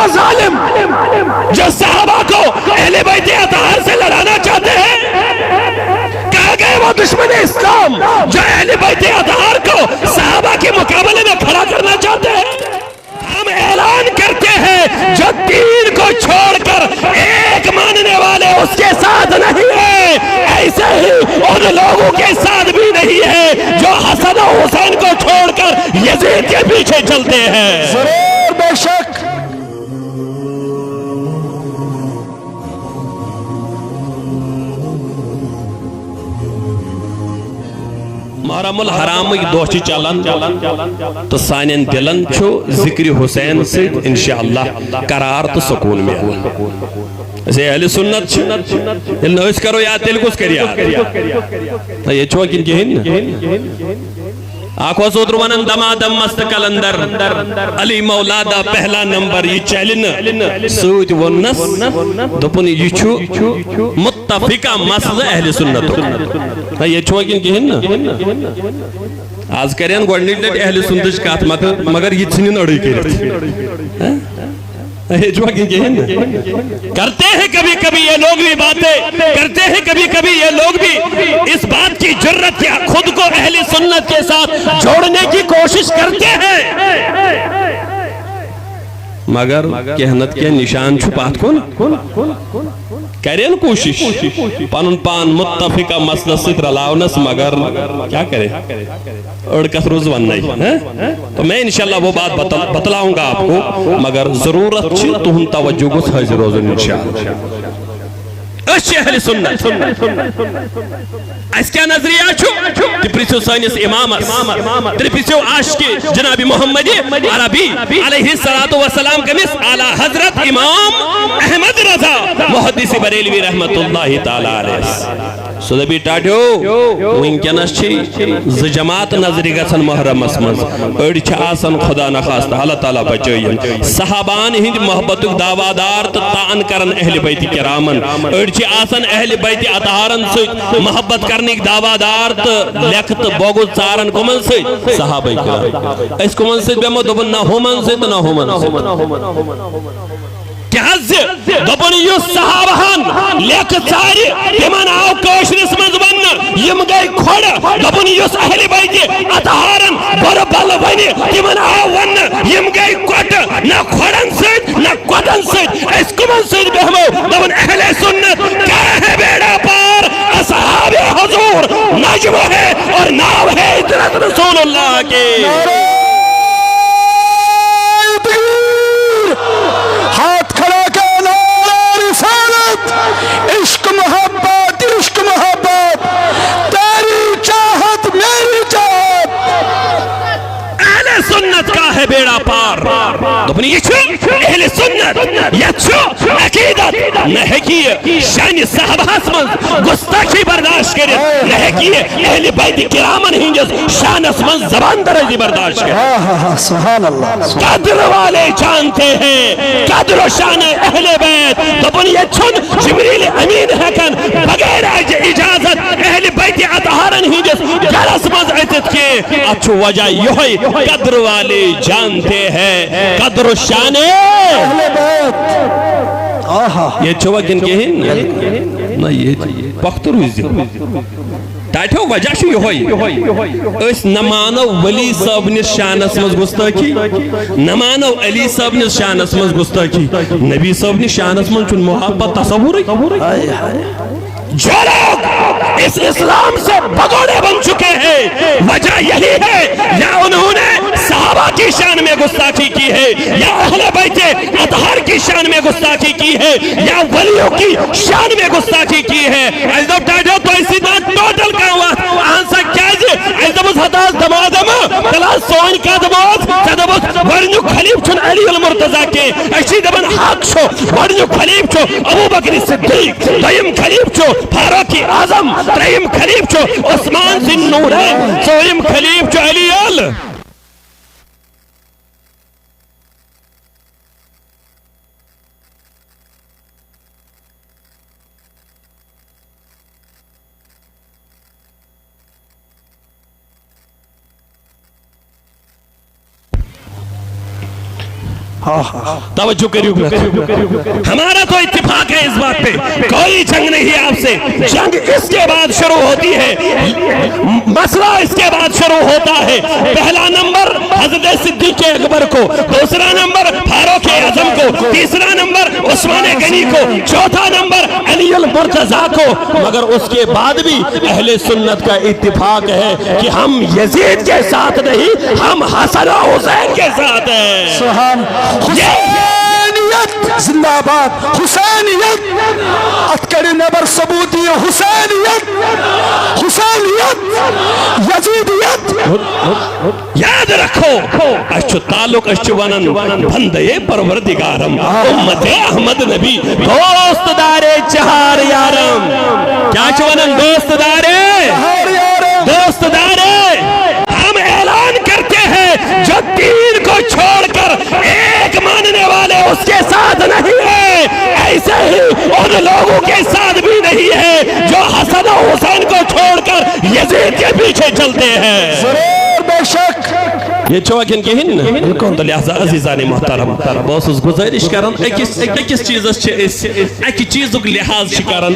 وہ ظالم جو صحابہ کو اہل بیت اطہار سے لڑانا چاہتے ہیں، کہا گئے وہ دشمن اسلام جو اہل بیت اطہار کو صحابہ کے مقابلے میں کھڑا کرنا چاہتے ہیں۔ ہم اعلان کرتے ہیں جو دین کو چھوڑ کر ایک ماننے والے اس کے ساتھ نہیں ہے، ایسے ہی ان لوگوں کے ساتھ بھی نہیں ہے جو حسن و حسین کو چھوڑ کر یزید کے پیچھے چلتے ہیں۔ ضرور، بے شک۔ محرم الحرام دہ چلان تو سانین دلن چھو ذکر حسین سے انشاءاللہ قرار تو سکون میں اسے اہل سنت دل نوش کرو یا تیل کس کری یہ چھو کن کہن آنکھوں سودر ونن دما دم مست کلندر علی مولادا پہلا نمبر یہ چیلن سوچ ونس دپن یہ چھو متفقہ مسئلہ اہل سنت یہ چھو کن کہن آز کرین گوڑنیٹ لیٹ اہل سنتش کات مگر یہ چھنین اڑی کرت کرتے ہیں کبھی کبھی یہ لوگ بھی باتیں کرتے ہیں، کبھی کبھی یہ لوگ بھی اس بات کی جرت کیا خود کو اہل سنت کے ساتھ جوڑنے کی کوشش کرتے ہیں، مگر کہنت کے نشان چھپات کن کریں کوشش پانن پان متفقہ مسئلہ ست رلاونس، مگر کیا کریں اڑکت روز ون نہیں۔ تو میں انشاءاللہ وہ بات بتلاؤں گا آپ کو، مگر ضرورت چھ تہن توجہ گوس حاضر روزن انشاءاللہ۔ اچھی اہل سنت اس کیا نظریہ چھو تپریسو سائنس امام تپریسو عاشق جناب محمد عربی علیہ السلام کمیس اعلی حضرت امام احمد رضا محدث بریلوی رحمت اللہ تعالی علیہ سودبی ٹاٹھو وینکنس چھ ز جماعت نظری گژھن محرم اسمز اڑ چھ آسن خدا نخواستہ اللہ تعالیٰ بچائیں صحابان ہند محبت دعوادار تو طعن کرن اہل بیت کرامن اڑ چھ آسن اہل بیت اطہارن سے محبت کرنے دعوادار تو لکھت بوگت ژارن کمن سے صحابہ کرام اس کمن سے بیمو دبن نہ ہومن سے تو نہ ہومن سے دبن یو صحابہان لیک چاری تمن آو کوشرس مز ون یم گئی کھوڑ دبن یوس اہل بیت اطہارن بر بل ونی تمن آو ون یم گئی کٹ نہ کھوڑن سید نہ کٹن سید اس کمن سید بہمو دبن اہل سنت کیا ہے بیڑا پار اصحاب حضور نجم ہے اور ناو ہے اطرت رسول اللہ کے۔ عشق محبت عشق محبت تیری چاہت میری چاہت اہل سنت کا ہے بیڑا پار دبنی یہ چھو اہل سنت یہ چھو عقیدت نہ کیے شان صحابہ اسمن گستاخی برداشت کرے نہ کیے اہل بیت کرامن ہنجز شان اسمن زبان درجی برداشت کرے۔ سبحان اللہ۔ قدر والے جانتے ہیں قدر و شان اہل بیت دبن یہ چھن جبریل امین حکن بغیر اجازت اہل بیت اطہارن ہنجز گرس مز عزت کے اچھو وجہ یہی قدر والے جانتے ہیں قدر و شان اہل بیت۔ یہ چھوہ کن کے ہیں نا یہ پختر ہوئی ٹائٹھو وجہ شو یہوئی اس نمانو ولی صاحب نس شانس مز گستاکی نمانو علی صاحب نس شانس مز گستاکی نبی صاحب نس شانس مز چون محبت تصور جو لوگ اس اسلام سے بگوڑے بن چکے ہیں وجہ یہی ہے یا انہوں نے صحابہ کی شان میں گستاخی کی ہے یا اہل بیت اطہار کی شان میں گستاخی کی ہے یا ولیوں کی شان میں گستاخی کی ہے ایزدو ٹائٹو تو اسی طرح ٹوٹل کا ہوا آنسا کیا جی ایزدو اس حداث دمادم تلاس سوئن کا دماز تدبس ورنیو خلیف چھن علی المرتضی کے ایسی دبن حق شو ورنیو خلیف چھو ابو بکر صدیق دیم خلیف چھو فاروق اعظم تریم خلیف چھو عثمان ذی نورین چوریم خلیف چھو علی توجہ کریو ہمارا تو اتفاق ہے اس بات پہ کوئی جنگ نہیں ہے آپ سے جنگ اس کے بعد شروع ہوتی ہے مسئلہ اس کے بعد شروع ہوتا ہے پہلا نمبر حضرت صدیق اکبر کو دوسرا نمبر فاروق اعظم کو تیسرا نمبر عثمان غنی کو چوتھا نمبر علی المرتضیٰ کو مگر اس کے بعد بھی اہل سنت کا اتفاق ہے کہ ہم یزید کے ساتھ نہیں ہم حسن و حسین کے ساتھ ہیں سبحان حسینیت زندہ باد حسینیت اتکڑی نبر ثبوتی حسینیت حسینیت یزیدیت یاد رکھو اچھو تعلق اچھو ونن بندے پروردگارم امت احمد نبی دوست دارے چہار یارم کیا چھو ونن دوست دارے دوست دارے ہم اعلان کرتے ہیں جو دین کو چھوڑ کر ایک ماننے والے اس کے ساتھ نہیں ہے ایسے ہی ان لوگوں کے ساتھ بھی نہیں ہے جو حسن و حسین کو چھوڑ کر یزید کے پیچھے چلتے ہیں ضرور بے شک یہ چوکن کے ہن تو لہذا عزیزان محترم بہت اس گزارش کرن ایکس چیزس چھ ایک چیزک لحاظ چھ کرن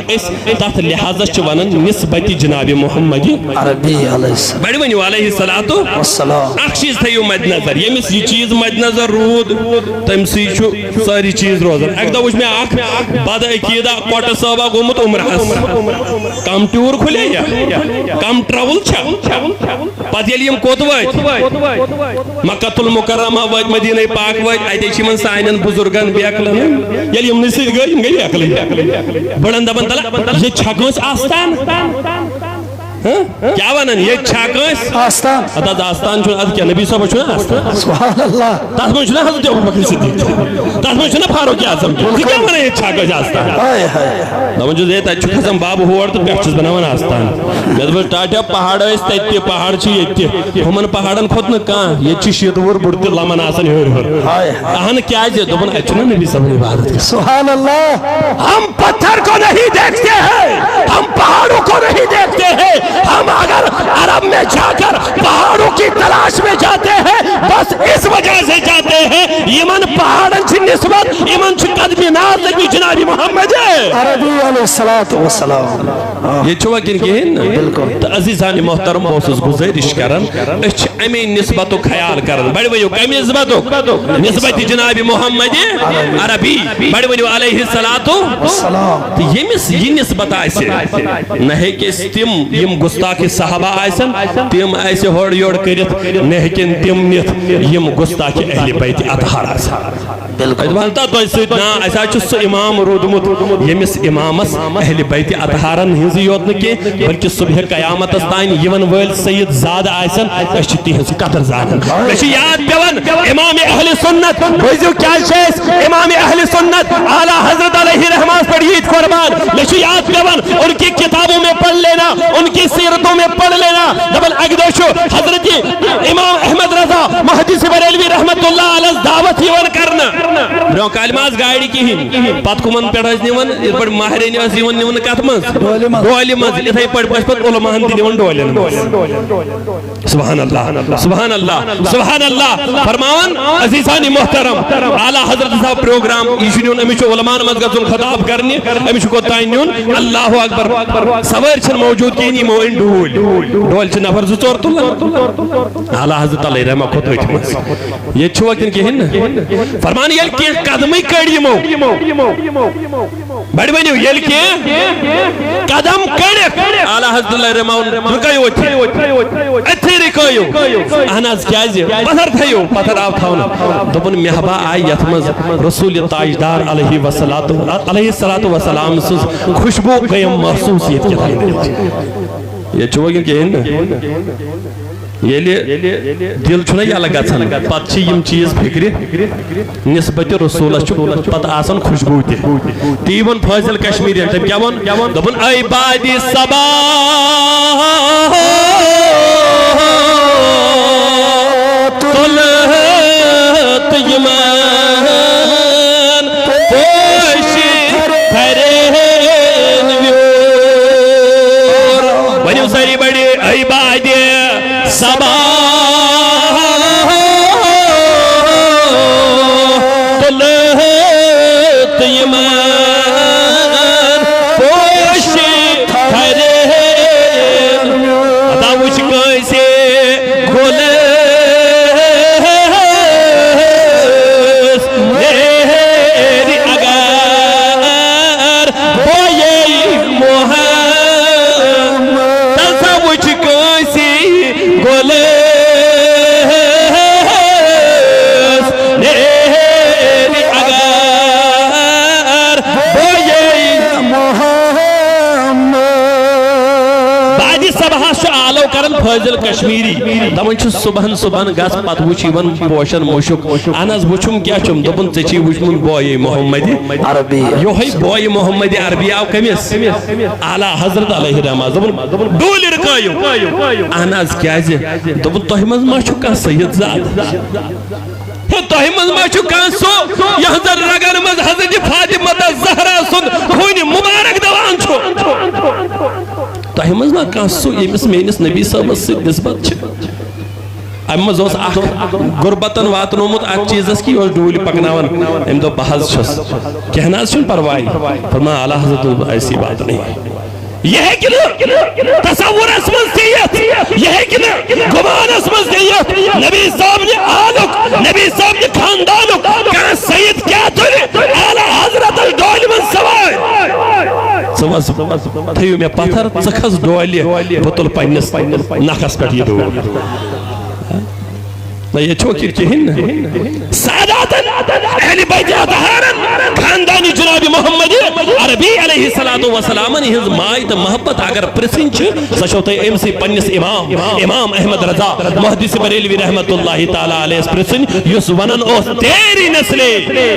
تات لحاظس چھ ونن نسبت جناب محمد عربی علیہ السلام بڑی ونیو علیہ السلام اخ چیز تھیو مد نظر یمس یہ چیز مد نظر رود تم سی چھ ساری چیز روزن ایک دہ وچ میں اخ بد عقیدہ کوٹ صاحبہ گومت عمرہس کم ٹور کھلے یا کم ٹریول چھا پتہ یلی کوت وات مکہ المکرمہ وات مدینہ پاک وات ایتے چھ من سانن بزرگن بیکلن یلی ہم نسید گئی بیکلن بڑن دبن تلا یہ چھکوس آستان کیا ونن یہ چھکوس آستان اداد آستان چھو اد کیا نبی صاحب چھو آستان سبحان اللہ تاس من چھو حضرت ابوبکر صدیق تاس من چھو فاروق اعظم کیا ونن یہ چھکوس آستان ہائے ہائے دمن جو دیتا چھو کھسم باب ہور تو پیچھس بناون آستان میں ٹاٹا پہاڑ اس تے پہاڑ چھ یتے ہمن پہاڑن کھوت نہ کان یہ چھ شیدور بڑتے لمن آسن ہور ہائے اہن کیا ہے دبن اچھنا نبی صاحب نے عبادت سبحان اللہ ہم پتھر کو نہیں دیکھتے ہیں ہم پہاڑوں کو نہیں دیکھتے ہیں ہم اگر عرب میں جا کر پہاڑوں کی تلاش میں جاتے ہیں بس اس وجہ سے جاتے ہیں یمن پہاڑن چھ نسبت یمن چھ قدم ناز لگی جناب محمد عربی علیہ السلام یہ چھوا کن کے ہیں عزیزان محترم بہت گزارش کرن اچھ امی نسبتو خیال کرن بڑی ویو کمی نسبتو نسبت جناب محمد عربی بڑی ویو علیہ السلام یہ نسبت آئیسے نہیں کہ تم یم گستاخ صحابہ آئیسن تم ایسے ہوڑ یوڑ کرت نہیں تم نت یم گستاخ اہل بیت اطہار آئیسن ادوانتا تو ایسا ایسا چھ امام رودمت یمس امامس اہل بیت اطہارن ہنزی یوت نکی بلکہ صبح قیامت استائن یون ول سید زاد آئیسن اچھ تیہنز قدر زانن اچھ یاد پیون امام اہل سنت بوزیو کیا شیس امام اہل سنت اعلیٰ حضرت علیہ رحمان پر عید قربان اچھ یاد پیون ان کی کتابوں میں پڑھ لینا ان کی سیرتوں میں پڑھ لینا دبل اگدوشو حضرت امام احمد رضا محدث بریلوی رحمت اللہ علیہ دعوت یون کرنا برو کالماز گاڑی کی ہن پت کمن پیڑ اس نیون اس پر ماہرین اس نیون نیون کت منز ڈولی منز اتھائی پڑ پت علماء ہن نیون ڈولین سبحان اللہ سبحان اللہ سبحان اللہ فرماون عزیزان محترم اعلیٰ حضرت صاحب پروگرام یہ نیون امیشو علماء مز گژھن خطاب کرنی امیشو کو تائیں نیون اللہ اکبر سوار چھن موجود کینی مو ان ڈول چھ نفر زٕ ژور تلن اعلیٰ حضرت علیہ رحمہ خود وچ منز یہ چھوا کن کی ہن فرمان یل کی قدمی کڑی مو بڑی بنیو یل کی قدم کڑی اعلیٰ حضرت علیہ رحمہ رکایو اتھی رکایو احناز کیازی پتھر تھیو پتھر آو تھاونا دبن محبا آئی یتمز رسول تاجدار علیہ السلام سز خوشبو قیم محسوسیت کی تھائی یہ چوگن کے ہیں یہ دل چھنا یا لگا چھن پت چھ یم چیز فکری نسبت رسول چھ پت آسان خوشبو تے تیون فاضل کشمیری تم کیا ون دبن اے بادی صبا تلہت یمان پوشی پھرین ویور ونیو ساری بڑی اے بادی صبا ایمان پوش تھرے ادا وچ کیسے گھولس میری اگر بوئے محمد تلسا وچ کیسے گھولس میری اگر بوئے باجی سبحا شو آلو کرن فضل کشمیری دمن چھ صبحن گس پت وچ یون پوشن مشک انس وچھم کیا چھم دپن ژےچھی وچھمن بوئے محمد عربی یوہی بوئے محمد عربی آو کمس اعلی حضرت علیہ رحمہ دپن ڈولی رکایو اہن حظ کیازِ دپن تۄہہِ منٛز ما چھُ کانٛہہ سید زاد ہے تۄہہِ منٛز ما چھُ کانٛہہ سُہ یہنٛزن رگن منٛز حضرت فاطمہ زہرا سُنٛد خوٗنہِ مُبارک دوان چھُ تۄہہِ منٛز ما کانٛہہ سُہ ییٚمِس میٲنِس نبی صٲبس سۭتۍ نسبت چھِ امہِ منٛز اوس اکھ غُربتن واتنومُت اتھ چیٖزس کہِ یہِ اوس ڈوٗلۍ پکناوان أمۍ دوٚپ بہٕ حظ چھُس کینٛہہ نہ حظ چھُنہٕ پرواے فرمایا اعلیٰ حضرت ایسی بات نہیں یہ ہے کہ تصور اسمز دیت یہ ہے کہ گمان اسمز دیت نبی صاحب نے آلک نبی صاحب نے خاندانک کہاں سید کیا تھوڑے اعلیٰ حضرت ڈولی من سوائے تھیو میں پتھر چکھس ڈولی بطل پینس نخس پر یہ ڈولی یہ چھوکی کہن ساداتن اہل بیت اطہارن خاندانی جناب محمد عربی علیہ السلام ہز مائت محبت اگر پرسن سو تھی ام سی پنس امام احمد رضا محدث بریلوی رحمت اللہ تعالی علیہ پرسن یس ونن او تیری نسل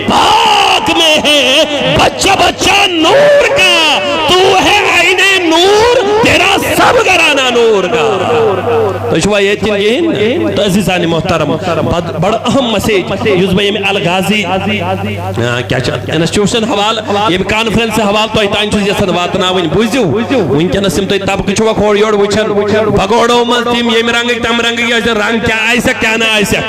پاک میں ہے بچہ بچہ نور کا تو ہے عین نور تیرا سب گرانا نور کا تو شوہ یہ تین یہ تو عزیزانی محترم بڑا اہم مسیج یوز بھائی میں الغازی کیا چاہتا انسٹیوشن حوال یہ بھی کانفرنس حوال تو ایتان چوز یہ صدواتنا وین بوزیو وین کیا نسیم تو طبق چھوہ کھوڑ یوڑ وچھن بگوڑو مل تیم یہ میں رنگی تم رنگی یا رنگ کیا آئیسا کیا نہ آئیسا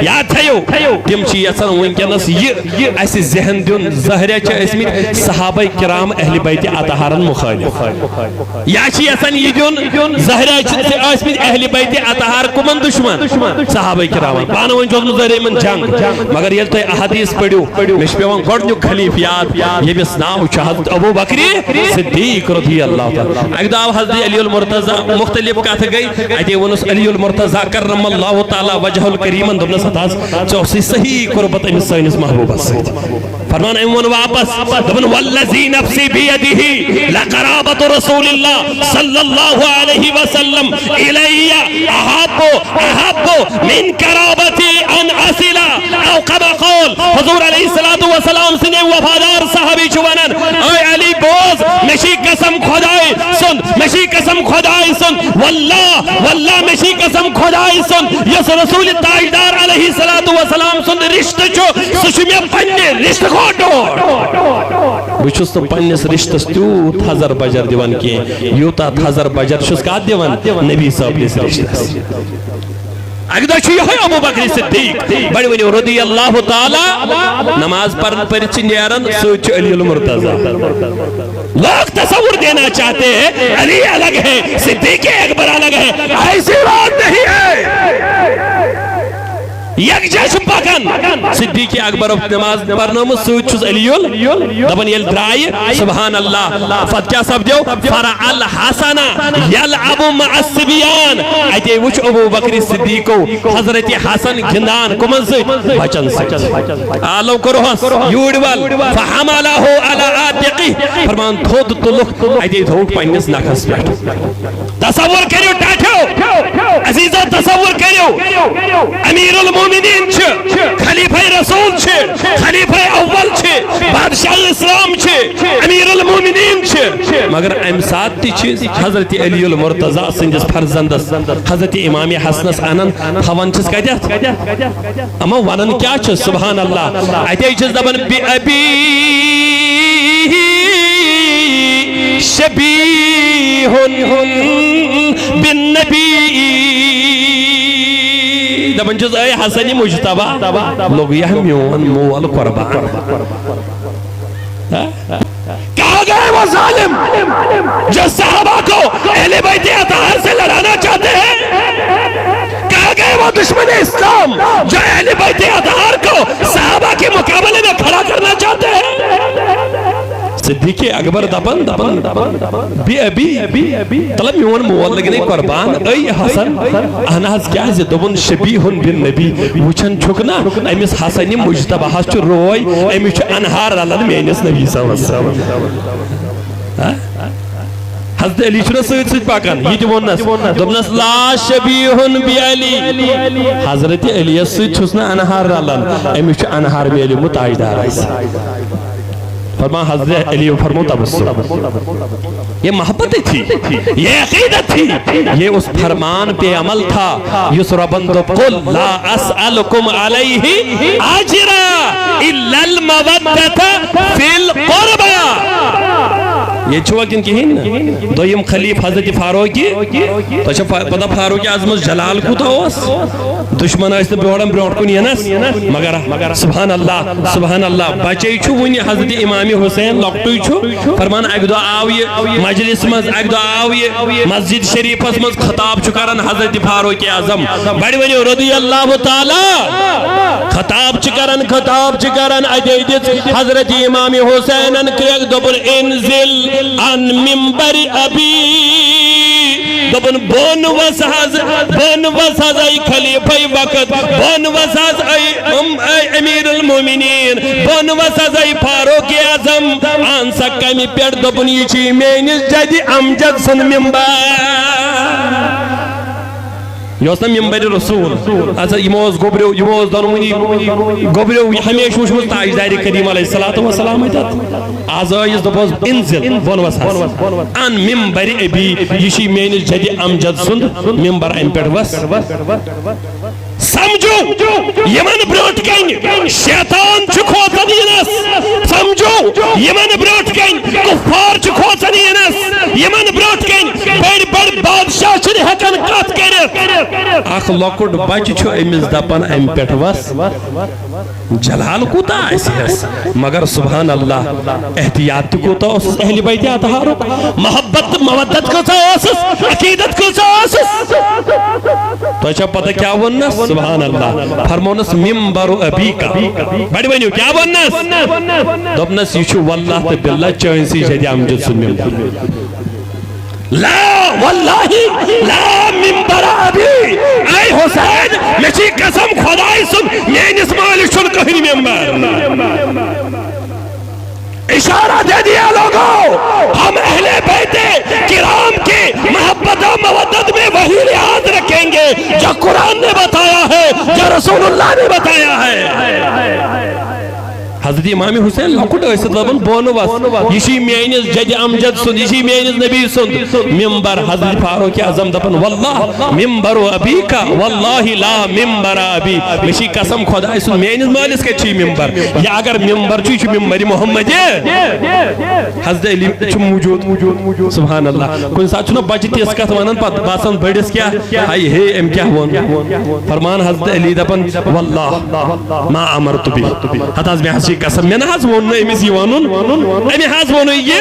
یاد تھایو تیم چی اصلا وین کیا نس یہ ایسی ذہن دیون ظاہرہ چا اسمی صحابہ کرام اہل بیت اطہارن مخالف یا چی اصلا یہ دیون ظاہرہ چا اسمی اہل بیت اطہار کمن دشمن صحابہ کرام پانو ان جو ظاہرہ من جنگ مگر یہ تو احادیث پڑھو مش پیوان گوڑنیو خلیفیات یہ بھی اسنام شہادت ابو بکری صدیق رضی اللہ تعالی اگداو حضرت علی المرتضی مختلف کہتے گئی ایتی ونس علی المرتضی کرم اللہ تعالی وجہ الکریمن دبنا ستاز چوسی صحیح قربت امی سائنس محبوب سید فرمان ایمون واپس دبن والذی نفسی بیدہی لقرابت رسول اللہ صلی اللہ علیہ وسلم الی احبو من قرابتی ان اسلا او قبا قول حضور علیہ السلام سنے وفادار صحابی چوانن اے علی بوز مشی قسم خدای سن مشی قسم خدای سن واللہ مشی قسم خدای سن یس رسول تاجدار علیہ السلام سن رشت چو سشمی پنی رشت کھوٹو بچوس تو پنیس رشت تیوت ہزار بجر دیوان کی یوتا ہزار بجر شس کا دیوان نبی صاحب نے رشت اگدہ چھو یہ ابو بکر صدیق بڑی ونی رضی اللہ تعالی نماز پر چنیارن سوچ علی المرتضی لوگ تصور دینا چاہتے ہیں علی الگ ہے صدیق اکبر الگ ہے ایسی بات نہیں ہے یک جیش پاکن صدیق اکبر نماز پرنامو سوچ چھوز علیول دبن یل درائی سبحان اللہ فت کیا سب دیو فرع الحسنہ یلعبو مع السبیان ایتے وچ ابو بکر صدیقو حضرت حسن گندان کمن سے بچن سے آلو کرو ہس یوڑوال فحمالہو علا آتقی فرمان تھود تلوک ایتے دھوک پینس نکس بیٹھ تصور کریو ٹاٹھو عزیزہ تصور کریو امیر المومنین چھے خلیفہ رسول چھے خلیفہ اول چھے بادشاہ اسلام چھے امیر المومنین چھے مگر امساد تی چیز حضرت علی المرتضی سنجس فرزندس حضرت امام حسنس آنن خوان چیز کہتے ہیں اما ونن کیا چیز سبحان اللہ ایتے چیز دبن بی ابی شبیہن بالنبی دبن چیز اے حسنی مجتبہ لوگ یہ میون مول قربان ظالم جو صحابہ کو اہل بیت اطہار سے لڑانا چاہتے ہیں، کہاں گئے وہ دشمن اسلام جو اہل بیت اطہار کو صحابہ کے مقابلے میں کھڑا کرنا چاہتے ہیں؟ صدیق اکبر دپن بی ابی طلب میون مول لگنے قربان اے حسن اہناز کیا زی دبن شبیح بن نبی وچھن چھکنا امس حسن مجتبہ چھ روئی امس چھ انہار رلن مینس نبی صلی اللہ علیہ وسلم. حضرت علی چھنا سید سید پاکان یہ جو ونس دبنس لا شبیح بی علی حضرت علی سید چھسنا انہار رلن امس چھ انہار بی علی متاجدار ایسا. فرما حضرت علی فرمو تبسم، یہ محبت تھی، یہ عقیدت تھی، یہ اس فرمان پہ عمل تھا. یسرا بندو قل لا اسألکم علیہ آجرا الا المودت فی القربہ. یہ چھوا کن کہین دویم خلیف حضرت فاروقی تو چھا پتا فاروقی اعظم جلال کو تو اس دشمن اس بروڑم بروڑ کو نینس مگر سبحان اللہ بچے چھو ونی حضرت امام حسین لقٹوی چھو فرمان اک دو آو یہ مجلس مز اک دو آو یہ مسجد شریف مز خطاب چھو کرن حضرت فاروقی اعظم بڑی ونی رضی اللہ تعالی خطاب چھو کرن ادیدت حضرت امام حسین کرک دوبر انزل عن منبر ابی دبن بون وساز ای خلیفہ وقت بون وساز ای امیر المومنین بون وساز ای فاروق اعظم آن سکمی پیڑ دبن یہ چی مینس جدی امجد سن منبر یہ اس منبر رسول اچھا یموز گوبریو یموز دنونی گوبریو ہمیشہ وچھمت تاجدار کریم علیہ السلام آز آئیس دبوز انزل بون وساز ان منبر ابی یہ چی مینس جدی امجد سن منبر ام پیڑ وس سمجھو یمن بروٹ کن شیطان چھ کھوژان ینس سمجھو یمن بروٹ کن کفار چھ کھوژان ینس یمن بروٹ کن بڑ بادشاہ چھ ہیکن کت کرت اخ لکٹ بچ چھ امس دپان ام پیٹھ وس جلال کوتا اسس مگر سبحان اللہ احتیاط کوتا اس اہل بیت اطہار محبت مودت کوتا اس عقیدت کوتا اس تو اچھا پتہ کیا ونس سبحان اللہ فرمونس منبر ابی کا بڑی ونیو کیا ونس دبنس یہ چھو واللہ تے باللہ چانسی جدی امجد سن منبر لا واللہ لا منبر ابی اے حسین مچی قسم خدای سن مینس مالک چھن کہنی منبر اشارہ دے دیا لوگوں ہم اہل بیت کرام کی محبت و مودت میں وہی لحاظ رکھیں گے جو قرآن نے بتایا ہے جو رسول اللہ نے بتایا ہے. حضرت امام حسین لکٹ ایسد لبن بونو وس یشی مینس جد امجد سن یشی مینس نبی سن منبر حضرت فاروق اعظم دپن واللہ منبر ابی کا واللہ لا منبر ابی مشی قسم خدا سن مینس مالس کے چھی منبر یا اگر منبر چھی منبر محمد حضرت علی چھ موجود سبحان اللہ کن ساتھ چھنا بچ تیس کت ونن پت باسن بڑس کیا ہائی ہے ام کیا ون فرمان حضرت علی دپن واللہ ما امرت بھی حتی از میں قسم میں نہ ونو امس یہ ونن امی حض ونو یہ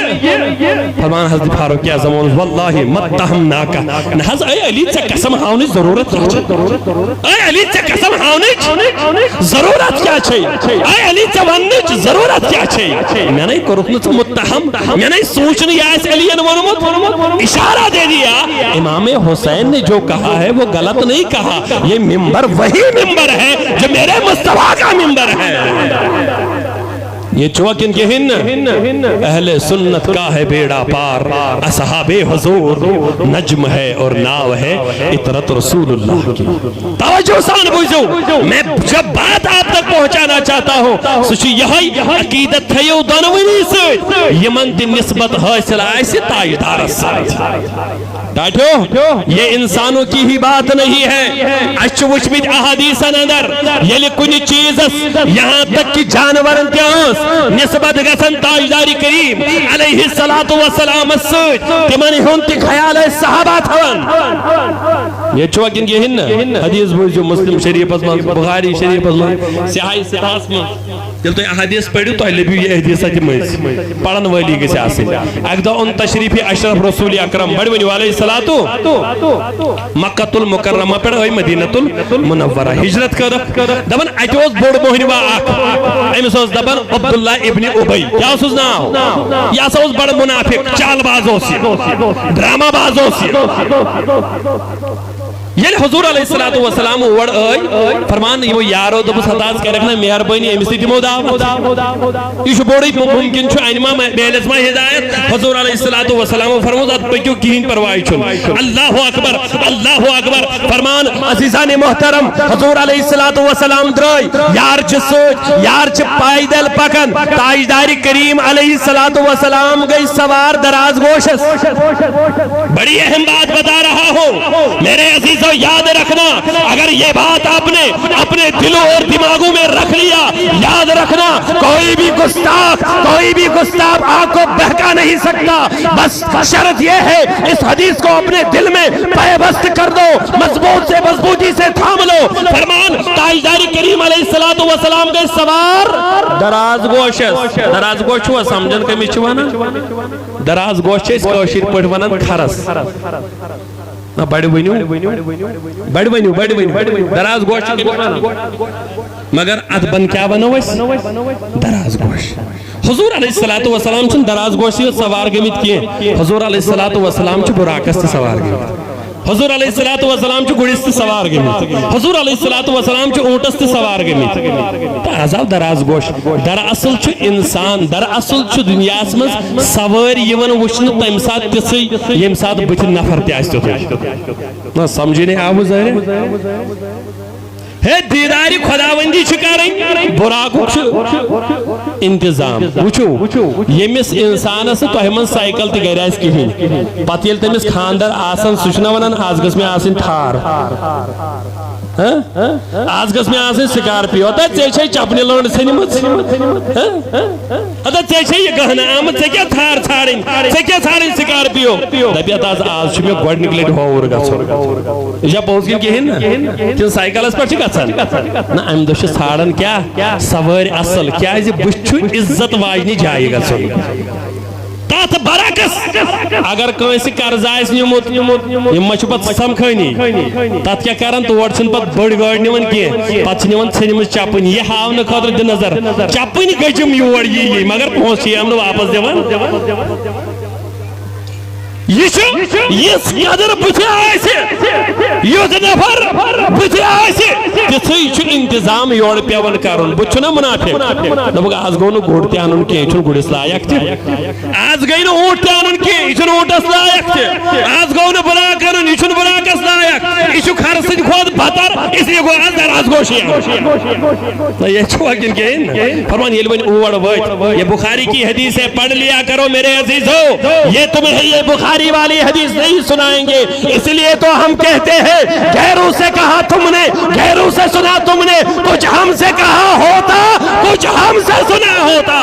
فرمان حضرت فاروق اعظم واللہ متہمناک نہ حض اے علی ژے قسم ہاونچ ضرورت اے علی ژے قسم ہاونچ ضرورت کیا چھے اے علی ژے وننچ ضرورت کیا چھے میں نہیں کرت نہ متہم میں نہیں سوچنی اس علی نے ونمت اشارہ دے دیا امام حسین نے جو کہا ہے وہ غلط نہیں کہا یہ منبر وہی منبر ہے جو میرے مصطفیٰ کا منبر ہے. یہ چوکن کے ہن اہل سنت کا ہے بیڑا پار اصحاب حضور نجم ہے اور ناو ہے اطرت رسول اللہ کی. توجہ سان بوجھو میں جب بات آپ تک پہنچانا چاہتا ہوں سوچی یہی عقیدت تھیو دنونی سے یمن دی نسبت حاصل آئیسی تاجدار ساتھ ڈاٹھو یہ انسانوں کی ہی بات نہیں ہے اچھ وچمت احادیث اندر یہ کنی چیز یہاں تک کی جانورن تیاس نسبت گژھن تاجدار کریم علیہ الصلوۃ والسلام تمن ہن تہ خیال صحابہ تھون یہ چھو کن یہ حدیث بوزو مسلم شریف من بخاری شریف من سیاہ ستاس من یل تو حدیث پڑھو تو لبیو یہ حدیث ات مز پڑھن والی گژھِ آسن اک دہ اون تشریف اشرف رسول اکرم بڑ ونیو علیہ الصلوۃ مکۃ المکرمہ پہ ہوئی مدینۃ المنورہ ہجرت کر دپن ات اوس بوڑ مہنوا اخ امس اوس دپن عبداللہ ابن ابی کیا اوس ناو یہ ہسا اوس بڑ منافق چال باز اوس ڈرامہ باز اوس یل حضور علیہ الصلوۃ والسلام اور فرمان یہ یارو دبس ہتاز کرک نا مہربانی امس دمو دعوت یہ بوڑی ممکن انما میلس ما ہدایت حضور علیہ الصلوۃ والسلام فرمود ات پکیو کہین پرواہ چھن اللہ اکبر فرمان عزیزان محترم حضور علیہ الصلوۃ والسلام درائے یار چ سوچ یار چ پائیدل پکن تاجدار کریم علیہ الصلوۃ والسلام گئی سوار دراز گوشس بڑی اہم بات بتا رہا ہوں میرے عزیزوں یاد رکھنا اگر یہ بات آپ نے اپنے دلوں اور دماغوں میں رکھ لیا یاد رکھنا کوئی بھی گستاخ آپ کو بہکا نہیں سکتا بس شرط یہ ہے اس حدیث کو اپنے دل میں پیوست کر دو مضبوط سے مضبوطی سے تھام لو فرمان تاجدار کریم علیہ الصلوۃ والسلام کے سوار دراز گوش چھو سمجھن کمس چھو ونان دراز گوش چھ کاشر پٹ ونان کھرس بڑ ونیو دراز گوش مگر ات بن کیا ونو اس دراز گوش حضور علیہ الصلوۃ والسلام چھ دراز گوشی سوار گمت کی حضور علیہ الصلوۃ والسلام چھ براکس سوار گمت حضور علیہ الصلوۃ والسلام چھ گڑس سوار گمت حضور علیہ الصلوۃ والسلام چھ اونٹس سوار گمت عذاب دراز گوش دراصل چھ انسان دراصل چھ دنیا مز سوار یون وچھن تم سات تسی یم سات بت نفر تہ آسہ نہ سمجھنے آو ظاہر ہے دیداری خداوندی چھ کرن براکو چھ انتظام وچھو یمس انسانس تہ من سائیکل تہ گھر آس کہین پتہ یل تمس خاندر آسن سہ چھ ونان آز گژھ مے آسن تھار آز گژھ مے آسن سکارپیو اتا ژے چپنہ لنڈ ژھنمت اتا ژے یہ گہنا آمد ژے کیا تھار ژھاڑن ژے کیا ژھاڑن سکارپیو دپیت آز چھ مے گۄڈنِک لٹہِ ہوور گژھُن یہ چھا پوٚز کِنہٕ کِہیٖنۍ کِنہٕ سایکلس پٮ۪ٹھ چھِ گژھان نہ امہِ دۄہ چھِ ژھانڈان کیٛاہ سوٲرۍ اصل کیٛازِ بہٕ چھُ عزت واجنہِ جایہِ گژھُن تتھ برعکس اگر کٲنٛسہِ قرض آسہِ نِمُت یِم ما چھِ پتہٕ سمکھٲنی تتھ کیٛاہ کران تور چھِنہٕ پتہٕ بٔڑ گٲڑۍ نِوان کینٛہہ پتہٕ چھِ نِوان ژھٔنمٕژ چپٕنۍ یہِ ہاونہٕ خٲطرٕ دِ نظر چپٕنۍ گٔژھِم یور یی مگر پونٛسہٕ چھِ یِم نہٕ واپس دِوان یس قدر بتھ یُتھ نفر بتھ تِتھُے چھُ انتظام یورٕ پیوان کرُن بہٕ چھُنا منافق دوٚپُکھ آز گوٚو نہٕ گُر تہِ اَنُن کینٛہہ یہِ چھُنہٕ گُرِس لایق تہِ آز گٔے نہٕ اوٗنٹ تہِ اَنُن کینٛہہ یہِ چھُنہٕ اوٗنٹس لایق تہِ آز گوٚو نہٕ براق اَنُن یہِ چھُنہٕ براقس لایق یہِ چھُ کھرٕ سۭتۍ کھۄت بتر اسلیے گوٚو آز دراز گوشی نہ یہ چھُوا کِنہٕ کِہیٖنۍ فرمان ییٚلہِ وۄنۍ اور وٲتۍ یہ بخاری کی حدیث ہے پڑھ لیا کرو میرے عزیزو یہ تمہیں یہ بخاری والی حدیث نہیں سنائیں گے اس لیے تو ہم کہتے ہیں غیروں سے کہا تم نے غیروں سے سنا تم نے کچھ ہم سے کہا ہوتا کچھ ہم سے سنا ہوتا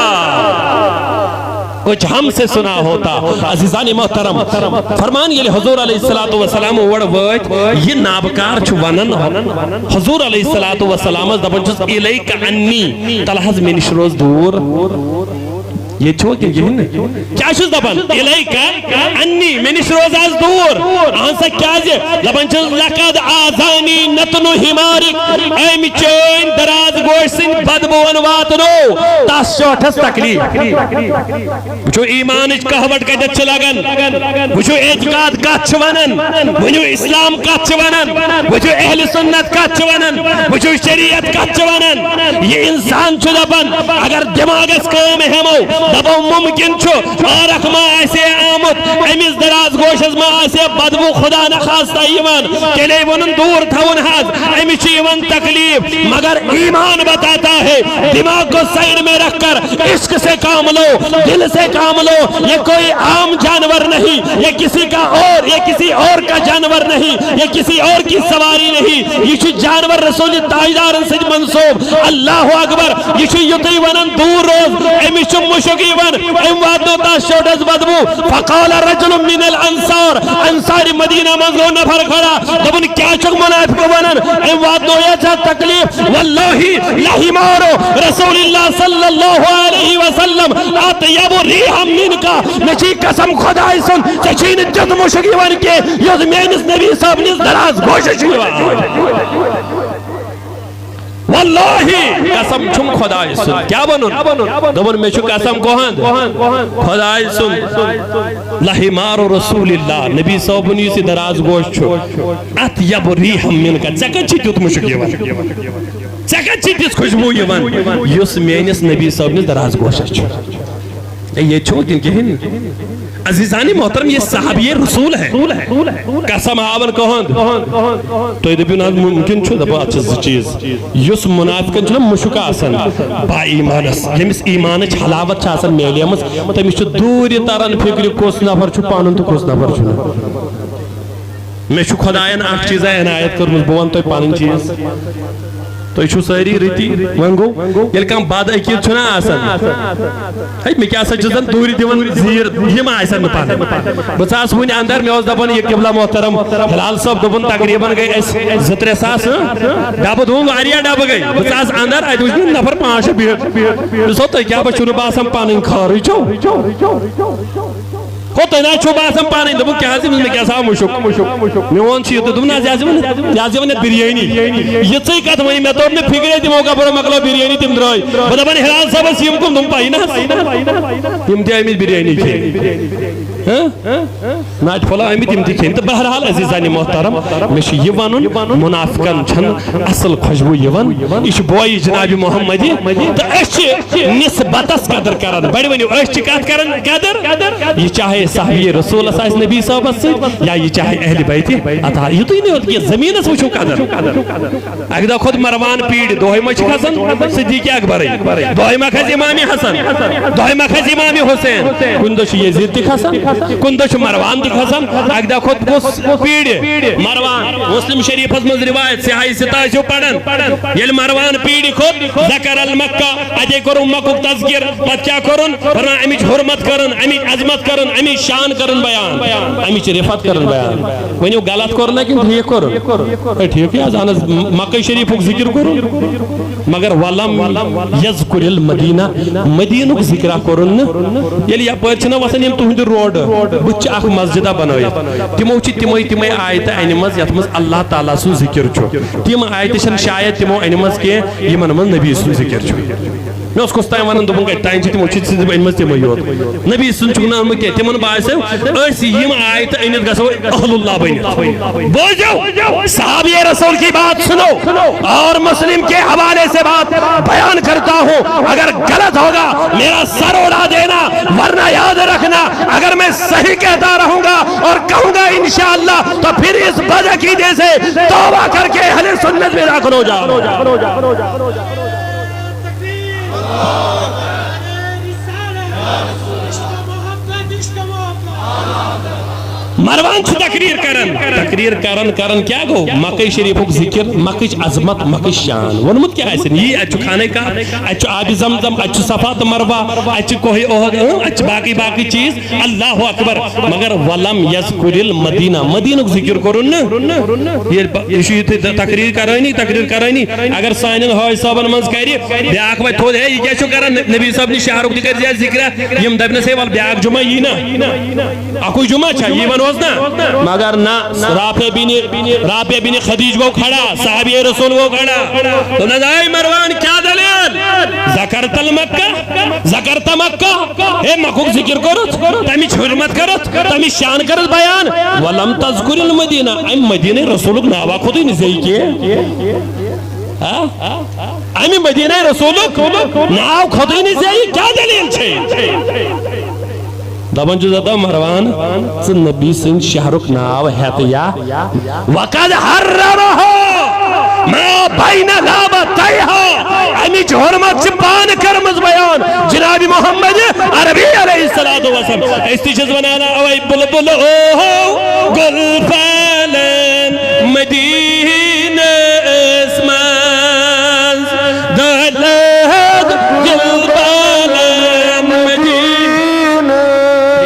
کچھ ہم سے سنا ہوتا عزیزان محترم فرمان یہ حضور علیہ الصلوۃ والسلام اور وات یہ نابکار چھ ونن حضور علیہ الصلوۃ والسلام دپن چھس الیک انی تلحظ من شروز دور یہ چھو کہ کیا چھس دپن الیک انی من شروز از دور آنسا کیا جے دپن چھس لقد آذانی نتن حمارک ایم چین دراز گوش سن بدبون واتنو تاس چوٹھس تکلیف وچو ایمانچ کہوٹ کتت چھ لگن وچو اعتقاد کت چھ ونن وچو اسلام کت چھ ونن وچو اہل سنت کت چھ ونن وچو شریعت کت چھ ونن یہ انسان چھ دپن اگر دماغس کام ہمو دبو ممکن چھو آرک ما آسے آمد امیز دراز گوشز ما آسے بدبو خدا نخواستہ ایمان کلے ونن دور تھون حاض امیچ ایمان تکلیف مگر ایمان بتاتا ہے دماغ کو سائن میں رکھ کر عشق سے کام لو دل سے کام لو یہ کوئی عام جانور نہیں یہ کسی کا اور یہ کسی اور کا جانور نہیں یہ کسی اور کی سواری نہیں یہ جانور رسول تاجدار سے منصوب اللہ اکبر یہ یتی ونن دور روز امیچ مشکی ون ام وادو تا شوٹز بدبو فقال رجل من الانصار انصار مدینہ مزگو نفر کھڑا دبن کیا چک منافق ونن ام وادو یا چا تکلیف واللہ لہمارو رسول اللہ صلی اللہ علیہ وسلم آتیب ریحم من کا نچی قسم خدای سن چچین جد مشکی ون کے یود مینس نبی صاحب نیز دراز گوششی ون واللہ قسم چھم خدای سن کیا بنن دبن میں چھو قسم کوہند خدای سن لہمار رسول اللہ نبی صاحب نیسی دراز گوش چھو اتیب ریحم من کا چکن چی تیت مشکی ون چکن چی تیس خوشبو یون یس مینس نبی صاحب نیز دراز گوش چھو یہ چھو کن کہن عزیزانی محترم یہ صحابی رسول ہے قسم آون کہند تو یہ دبیون ممکن چھو دبا اچھا چیز یس منافقن چھو مشکا آسن با ایمانس یمس ایمانچ حلاوت چھا آسن میلیمس تمیش چھو دوری ترن فکر کس نفر چھو پانن تو کس نفر چھو میں چھو خدایان اک چیز ہے عنایت کرمز بوان تو پانن چیز تو یہ چھو ساری ریتی ونگو یل کم بعد اکیل چھنا آسن ہے میں کیا سجزن دوری دیون زیر یہ ما آسن نپانے بساس ہونی اندر میں اوز دبن یہ قبلہ محترم حلال صاحب دبن تقریباً گئی زتر ساس ڈاب دون واریا ڈاب گئی بساس اندر آئی دوشنی نفر پانش بسو تو کیا بچونو باسم پانن کھاری چھو ہوتا ہے نا چھو باسم پانے دبو کیا حضی میں کیا سا مشک میں وان چیئے تو دبنا جازی ونیت بریانی یہ سی کہتا ہوں میں تو اپنے فکرے تھی موقع پر مقلب بریانی تم درائی بدبانی حلال صاحب سیم کم تم پائی نا تم تی آئیمیت بریانی کھیں ناچ پھولا آئیمیت تم تی کھیں تو بہرحال عزیزانی محترم مشی یہ وانون منافقن چھن اصل خوشبو یہ وان اش بوائی جناب محمدی تو اش نسبتس قدر کرن بڑی ونیو اش چکات کرن قدر یہ چاہے صحابی رسول اللہ صلی نبی صاحب سے یا یہ چاہے اہل بیت عطا یہ تو ہی نہیں ہوتا کہ زمین اس وچھو قدر اگدا خود مروان پیڑ دوہی مچ حسن صدیق اکبر دوہی مکھز امام حسن دوہی مکھز امام حسین کندش یزید تک حسن کندش مروان تک حسن اگدا خود اس پیڑ مروان مسلم شریف از مز روایت سیاہی ستاشو پڑھن یل مروان پیڑ خود ذکر المکہ اجے کرن مکہ تذکر بچہ کرن فرما امیچ حرمت کرن امیچ عظمت کرن امیچ شان کرن بیان امیچ رفت کرن بیان ونیو غلط کرنا کن ٹھیک کرن ٹھیک ہے آزانز مکہ شریف ذکر کرن مگر ولم یذکر المدینہ مدینک ذکر کرن یلی یا پرچنا وسن یم تہند روڈ بچ اخ مسجدہ بنائیت تمو چھ تمے آیت انمز یتمز اللہ تعالی سو ذکر چھو تم آیت شن شاید تمو انمز کے یمن من نبی سو ذکر چھو میں اس کو ستائیں ونن دبن گئی تائیں چھ تمو چھ انمز تمو یوت نبی سن چکنا ہم کہ تمن باعث ایسی یم آیت انت گسو اہل اللہ بن بوجھو صحابی رسول کی بات سنو اور مسلم کے حوالے سے بات بیان کرتا ہوں اگر غلط ہوگا میرا سر اڑا دینا ورنہ یاد رکھنا اگر میں صحیح کہتا رہوں گا اور کہوں گا انشاءاللہ تو پھر اس بد عقیدے سے توبہ کر کے اہل سنت میں داخل ہو جاؤ مروان چھو تقریر کرن کیا گو مکہ شریف ذکر مکہ عظمت مکہ شان ونمت کیا ہے یہ اچھو کھانے کا اچھو آب زمزم اچھو صفات مروہ اچھو کوئی اوہد اچھو باقی چیز اللہ اکبر مگر ولم یذکر المدینہ مدینہ ذکر کرن یہ تقریر کرائنی اگر سائنن ہوئی صاحبن منز کری بیاک بائی تھود ہے یہ کیا چھو کرن نبی صاحب نے شاہ رکھ دکر زیاد ذکر یم دبن سے وال بیاک جمعہ یہ نا اکوئی جمعہ چاہیے مگر نہ رافع بن خدیج وہ کھڑا صحابی رسول وہ کھڑا تو نظائی مروان کیا دلیل ذکرت مکہ اے مکہ ذکر کرت تمی حرمت کرت تمی شان کرت بیان ولم تذکر المدینہ ایم مدینہ رسولک ناوا خودی نزائی کیے امی مدینہ رسولک ناو خودی نزائی کیا دلیل چھے دبن جو زدہ مروان سے نبی سن شہرک ناو حتیا وقد حررہو ما بین لابتیہا امیچ حرمت سے پان کرمز بیان جناب محمد عربی علیہ السلام استیشز بنانا اوئی بلبل اوہو گل پالن مدین اسمان دلد گل پالن مدین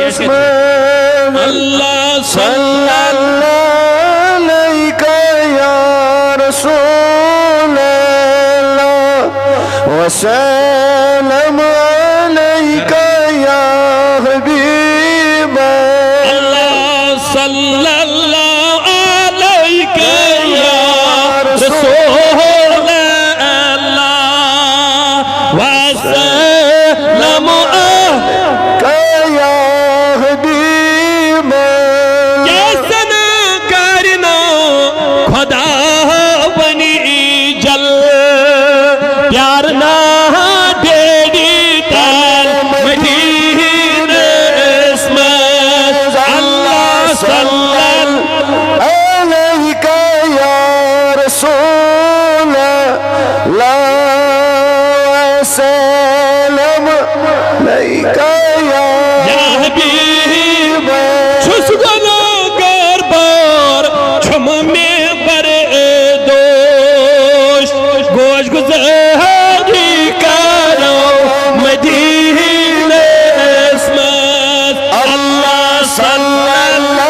اسمان اللہ صلی اللہ وسلم عليك يا حبيب الله صلى الله عليك يا رسول الله وسلم عليك يا حبيب کیسنا کرنا خدا بنی جل پیار نہ ڈیڑی تال مدین اسمت اللہ صلی اللہ عليك يا رسول الله وسلم عليك یا حبیب چھس گنا گر بار چھم میں بر دوش گوش گزاری کرو مدین اسمت اللہ صلی اللہ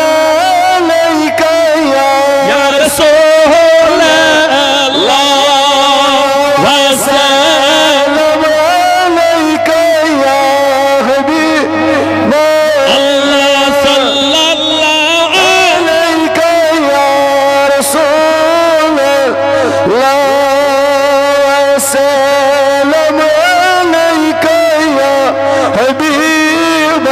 عليك یا رسول اللہ وسلم عليك يا حبيب اللہ صلی اللہ عليك يا رسول الله وسلم عليك يا حبيب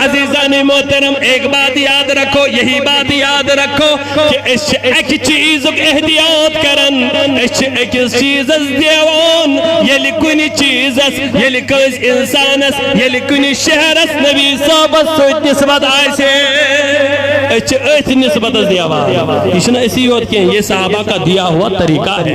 عزیزان محترم ایک بات یاد رکھو یہی بات یاد رکھو کہ اس ایک چیز احتیاط کرن اس ایک چیز دیوان یلی کنی چیز یلی کس انسانس یلی کنی شہرس نبی صحبت سوچ نسبت آئیسے ایت نسبت دیوان اسنا اسی ہوت کہ یہ صحابہ کا دیا ہوا طریقہ ہے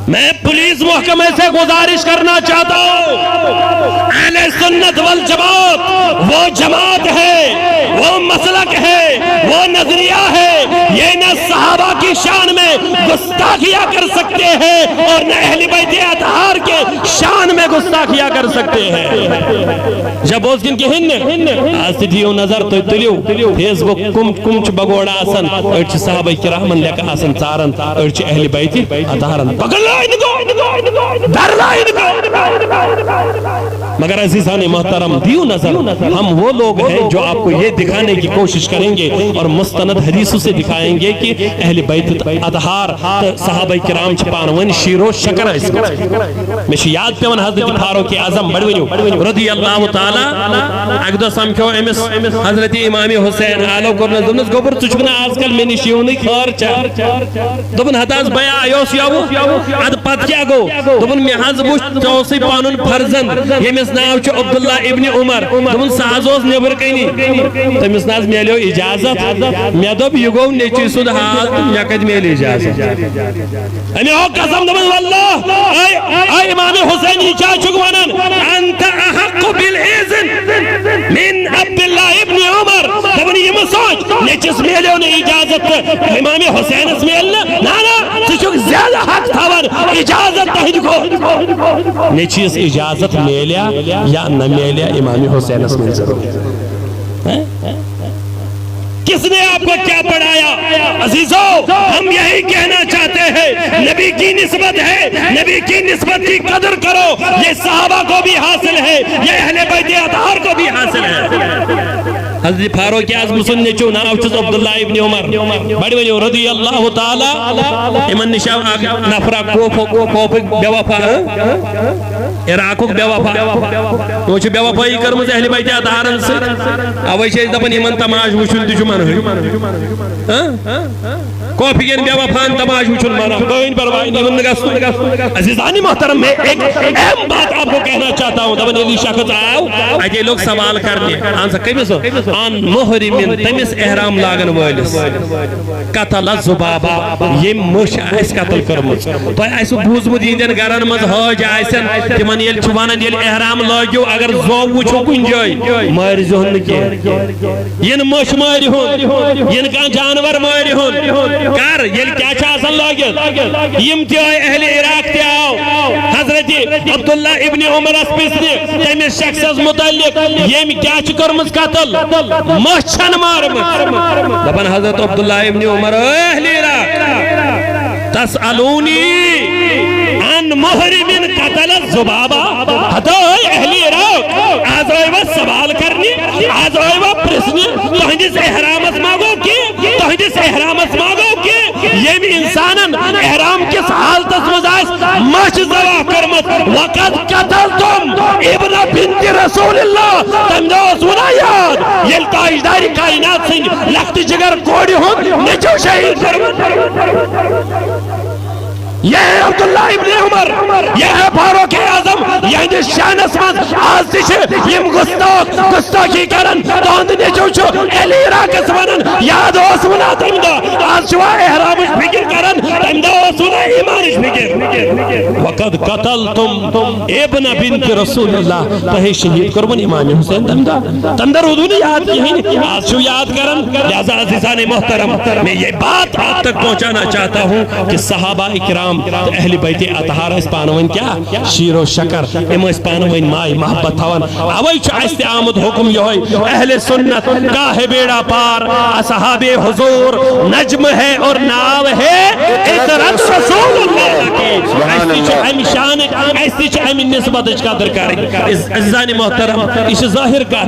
میں پولیس محکمے سے گزارش کرنا چاہتا ہوں اہل سنت والجماعت وہ جماعت ہے وہ مسلک ہے وہ نظریہ ہے یہ نہ صحابہ کی شان میں گستاخیاں کر سکتے ہیں اور نہ اہل بیت اطہار کے شان میں گستاخیاں کر سکتے ہیں جب اس دن کی ہن آج تیو نظر تو تلیو فیس بک کمچ بگوڑا آسن ارچ صحابہ کرام لکا آسن تارن ارچ اہل بیت اطہارن پکڑ مگر عزیزان محترم دیو نظر ہم وہ لوگ ہیں جو آپ کو یہ دکھانے کی کوشش کریں گے اور مستند حدیثوں سے دکھائیں گے کہ اہل بیت اطہار صحابہ کرام چھپان ون شیرو شکر اس کو میں یاد پیون حضرت فاروق اعظم بڑوینیو رضی اللہ تعالی اگدو سمکھو امس حضرت امام حسین آلو کرنا دونس گوبر تچکنا آج کل میں نشیونی خارچا دبن حداث بیا آیوس یاو اد پت کیا گو دبن میں حض بوش چوسی پانون فرزن یمس ناو چو عبداللہ ابن عمر دبن سازوز نیبر کینی تمس ناز میلیو اجازت میں دب یگو نیچی سود حال یا قد میلی اجازت امی او قسم دبن واللہ اے امام حسینی کیا چکوانن انت احق بالعزن من عبداللہ ابن عمر دبن یہ مسوچ نیچیس میلیو نے اجازت امام حسین اس میلنا نانا تشک زیادہ حق تھاور اجازت تہید کو نیچیس اجازت میلیا یا نہ میلیا امام حسین اس میں ضرور کس نے آپ کو کیا پڑھایا عزیزو ہم یہی کہنا چاہتے ہیں نبی کی نسبت ہے نبی کی نسبت کی قدر کرو یہ صحابہ کو بھی حاصل ہے یہ اہل بیت اطہار کو بھی حاصل ہے حضرت فاروق اعظم سننے چو ناو چوز عبداللہ ابن عمر بڑی وجہ رضی اللہ تعالی امن نشاو نفرہ کوفک بیوفا عراق بے وفا تو بے وفائی کرمز اہل بیت اطہارن سے اوے چھ دپن یمن تماش وچھن تہ منہی کوفین بے وفان تماش وچھن منع کوئی پرواہ نہیں من گس عزیزان محترم میں ایک اہم بات آپ کو کہنا چاہتا ہوں دپن یلی شخص آو اجے لوگ سوال کرنے ان کمس ان محرم تمس احرام لاگن وٲلس قتل الذبابہ یم مش اس قتل کرمز تو اسو بوزمت یندن گرن مز حاج آسن تمن یل چھ ونان یل احرام لاگیو اگر زو وچھو کن جائے مار زہن کی ین مش مار ہون ین کان جانور مار ہون کر یل کیا چھ آسن لاگت یم تہ اہل عراق تہ آو حضرت عبداللہ ابن عمر اس پسنے تمس شخص متعلق یم کیا چھ کرمز قتل مش چھن مارمت دپن حضرت عبداللہ ابن عمر اہل عراق تسألونی عن محرم قتل الذبابہ ہتو اہل عراق آز آئی وہ سوال کرنی آز آئی وہ پرسنی تہندس احرامت ماغو کی تہندس احرامت ماغو کی یہ بھی انسانن احرام کس حالت مزاس مش زوا کرمت وقت قتلتم ابن بنت رسول اللہ تم دو سنا یاد یل تاجداری کائنات سنگ لخت جگر کوڑی ہوں نچو شہید کرمت یہ ہے عبداللہ ابن عمر یہ ہے فاروق اعظم یہ شان اسمت آز تشے یم گستاخی کرن تہند نیچو چھو اہل عراق ونن یاد اوس ونا تم دہ آز چھوا احرامش فکر کرن تم دہ اوس ونا ایمانش فکر وقد قتلتم ابن بنت رسول اللہ تہی شہید کرون امام حسین تم دہ رودو نے یاد کی آز چھو یاد کرن لہذا عزیزان محترم میں یہ بات آپ تک پہنچانا چاہتا ہوں کہ صحابہ اکرام اہل بیت اطہار اس پانوین کیا شیر و شکر ام اس پانوین مائی محبت تھوان اوئی چھ ایستے آمد حکم یہ اہل سنت کا ہے بیڑا پار اصحاب حضور نجم ہے اور ناو ہے اطرت رسول اللہ کی ایستی چھ امی شان ایستی چھ امی نسبت اچھ کا درکاری عزیزان محترم اس ظاہر کا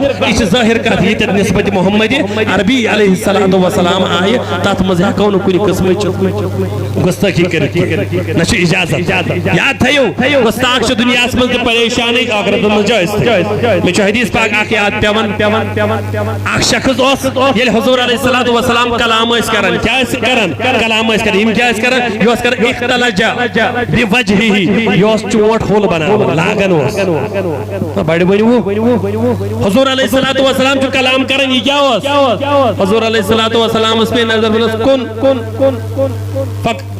یہ نسبت محمد عربی علیہ السلام آئے تات مزہ کون کنی قسم گستاخی کرتی نشو اجازت یاد تھیو گستاخ چھ دنیا اس ملک پریشانی آخرت میں جائز میں چھ حدیث پاک آکھ یاد پیون آکھ شخص اوس یل حضور علیہ السلام کلام اس کرن کیا اس کرن کلام اس کرن ہم کیا اس کرن یو اس کرن اختلجا بی وجہی یو اس چوٹ ہول بنا لاغن اوس بڑی حضور علیہ السلام جو کلام کرن یہ کیا اوس حضور علیہ السلام اس پہ نظر بلس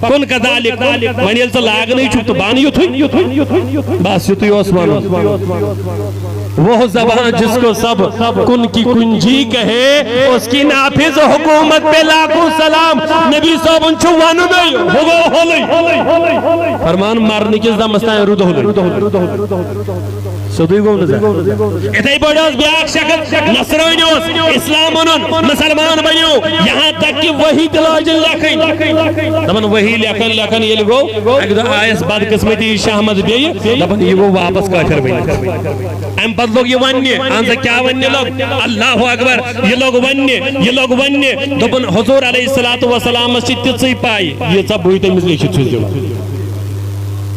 کن کذالک ون یل سے لاغنی چھو تو بانی یتھوئی بس یتھوئی اوسمان وہ زبان جس کو سب کن کی کنجی کہے اس کی نافذ حکومت پہ لاکھوں سلام نبی صاحب ان چھو وانو نہیں ہوگو فرمان مارنے کی زدہ مستائیں رودہ ہولی سدوی گو نظر اتھائی بڑھوز بیاک شکل نصرانیوز اسلام انن مسلمان بنیو یہاں تک کہ وہی دلاجن لکھیں دبن وہی لکھن یہ لگو اگر دو آئیس بعد قسمتی شاہ احمد بیئی دبن یہ وہ واپس کافر بنی ام پت لوگ یہ وننے آنسا کیا وننے لوگ اللہ اکبر یہ لوگ وننے دبن حضور علیہ السلام چیتی سی پائی یہ سب ہوئی تیمیز لیشت چیز جو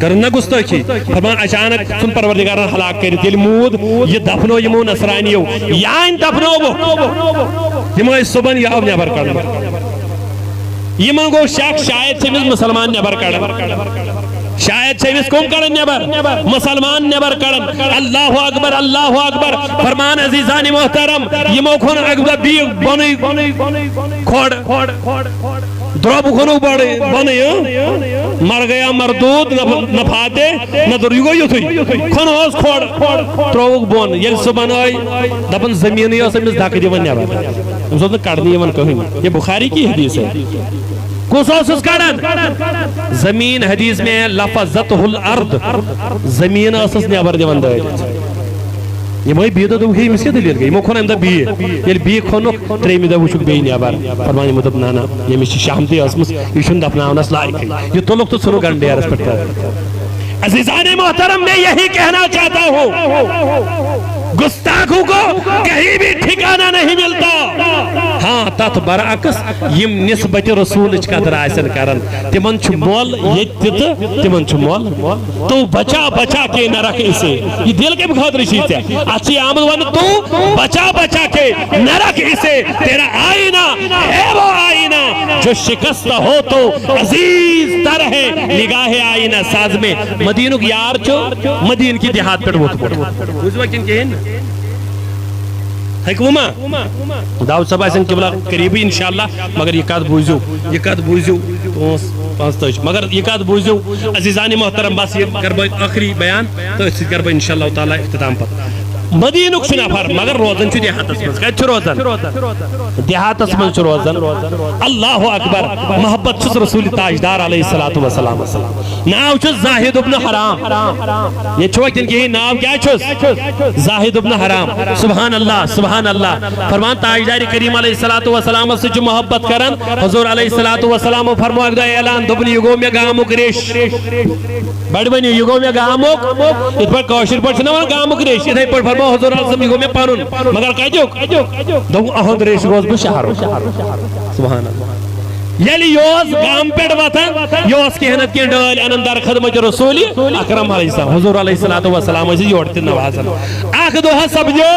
کرنا گستاخی فرمان اچانک سن پروردگاران ہلاک کری تیل مود یہ دفنو یمو نصرانیو یا ان دفنو بو یمو اس صبح یاو نیبر کرنا یمو گو شاک شاید سے مسلمان نیبر کرنا شاید سے اس کون کرن نیبر مسلمان نیبر کرن اللہ اکبر فرمان عزیزان محترم یمو کھون اگدہ بیگ بنی کھوڑ درب کھونو بنی مر گیا مردود نہ پھاتے نہ دریگو یتھوئی کھون ہوس کھوڑ تروگ بون یل صبح آئی دپن زمینی اس امس دھاک دیون نیبر امس نے کڑنی یمن کہیں یہ بخاری کی حدیث ہے کسوس کڑن زمین حدیث میں لفظتہ الارض زمین اسس نیبر دیون دائت یہ مائی بیدہ دو ہی مسیح دلیت گئی مو کھونا امدہ بیئے یہ بیئے کھونو تریمی دہ وشک بیئی نیابار فرمانی مدب نانا یہ مشی شامتی اسمس یہ شند اپنا انس لائک ہے یہ تو لوگ تو سنو گنڈے ہے رسپٹ کر عزیزان محترم میں یہی کہنا چاہتا ہوں گستاخوں کو کہیں بھی ٹھکانہ نہیں ملتا ہاں تات برعکس یم نسبت رسول قدر آسن کرن تمن چھ مول یت تمن چھ مول تو بچا بچا کے نہ رکھ اسے یہ دل کے بخاطر چیز ہے اچھی آمد ون تو بچا بچا کے نہ رکھ اسے تیرا آئینہ ہے وہ آئینہ جو شکست ہو تو عزیز تر ہے نگاہ آئینہ ساز میں مدینہ کی یار چو مدین کی دیہات پر ووت اس وقت ان کے ہیں حکومہ داؤد صاحب آسن قبلہ قریبی انشاءاللہ مگر یہ کات بوزیو مگر یہ کات بوزیو عزیزانی محترم بس یہ کربا آخری بیان تو اس کربا انشاءاللہ تعالی اختتام پر مدینہ چھ نفر مگر روزن چھ دیہاتس من کت چھ روزن دیہاتس من چھ روزن اللہ اکبر محبت چھس رسول تاجدار علیہ الصلوۃ والسلام ناو چھس زاہد ابن حرام یہ چھو کن کی ناو کیا چھس زاہد ابن حرام سبحان اللہ فرمان تاجدار کریم علیہ الصلوۃ والسلام سے جو محبت کرن حضور علیہ الصلوۃ والسلام فرمایا گیا اعلان دبن یگو میں گامک ریش بڑ بنی یگو میں گامک ات پر کوشر پر چھنا گامک ریش اتھے پر فرمایا حضور علیہ السلام یگو میں پانن مگر کجوک دو اہد ریش گوز بہ شہر سبحان اللہ یلی یوز گام پیڑ وطن یوز کی حنت کی ڈال انندر خدمت رسول اکرم علیہ السلام حضور علیہ الصلوۃ والسلام سے جوڑتے نوازن آخ دو سمجھو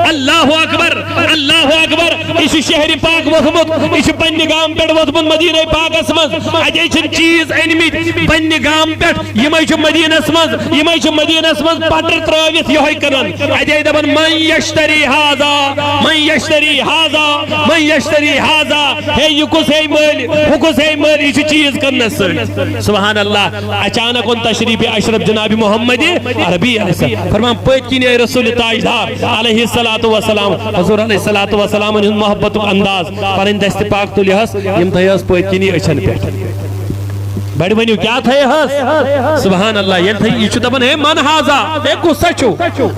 اللہ اکبر اس شہر پاک وثمت اس پنی گام پیڑ وثمت مدینہ پاک اسمز اجے چھن چیز انمت پنی گام پیڑ یمے چھ مدینہ اسمز پٹر تراویت یہی کرن اجے دبن من یشتری ھذا ہے یکس ہے حکس ہے مل یہ چیز کرنا سبحان اللہ اچانک ان تشریف اشرف جناب محمد عربی فرمان پت کن رسول تاجدار علیہ الصلوۃ والسلام حضور علیہ الصلوۃ والسلام ان محبت انداز پن دست پاک تلہس یم تھیس پت کن اچھن پہ بڑ ونیو کیا تھے ہس سبحان اللہ یہ تھے یہ دپن ہے من ھذا اے کسا چھو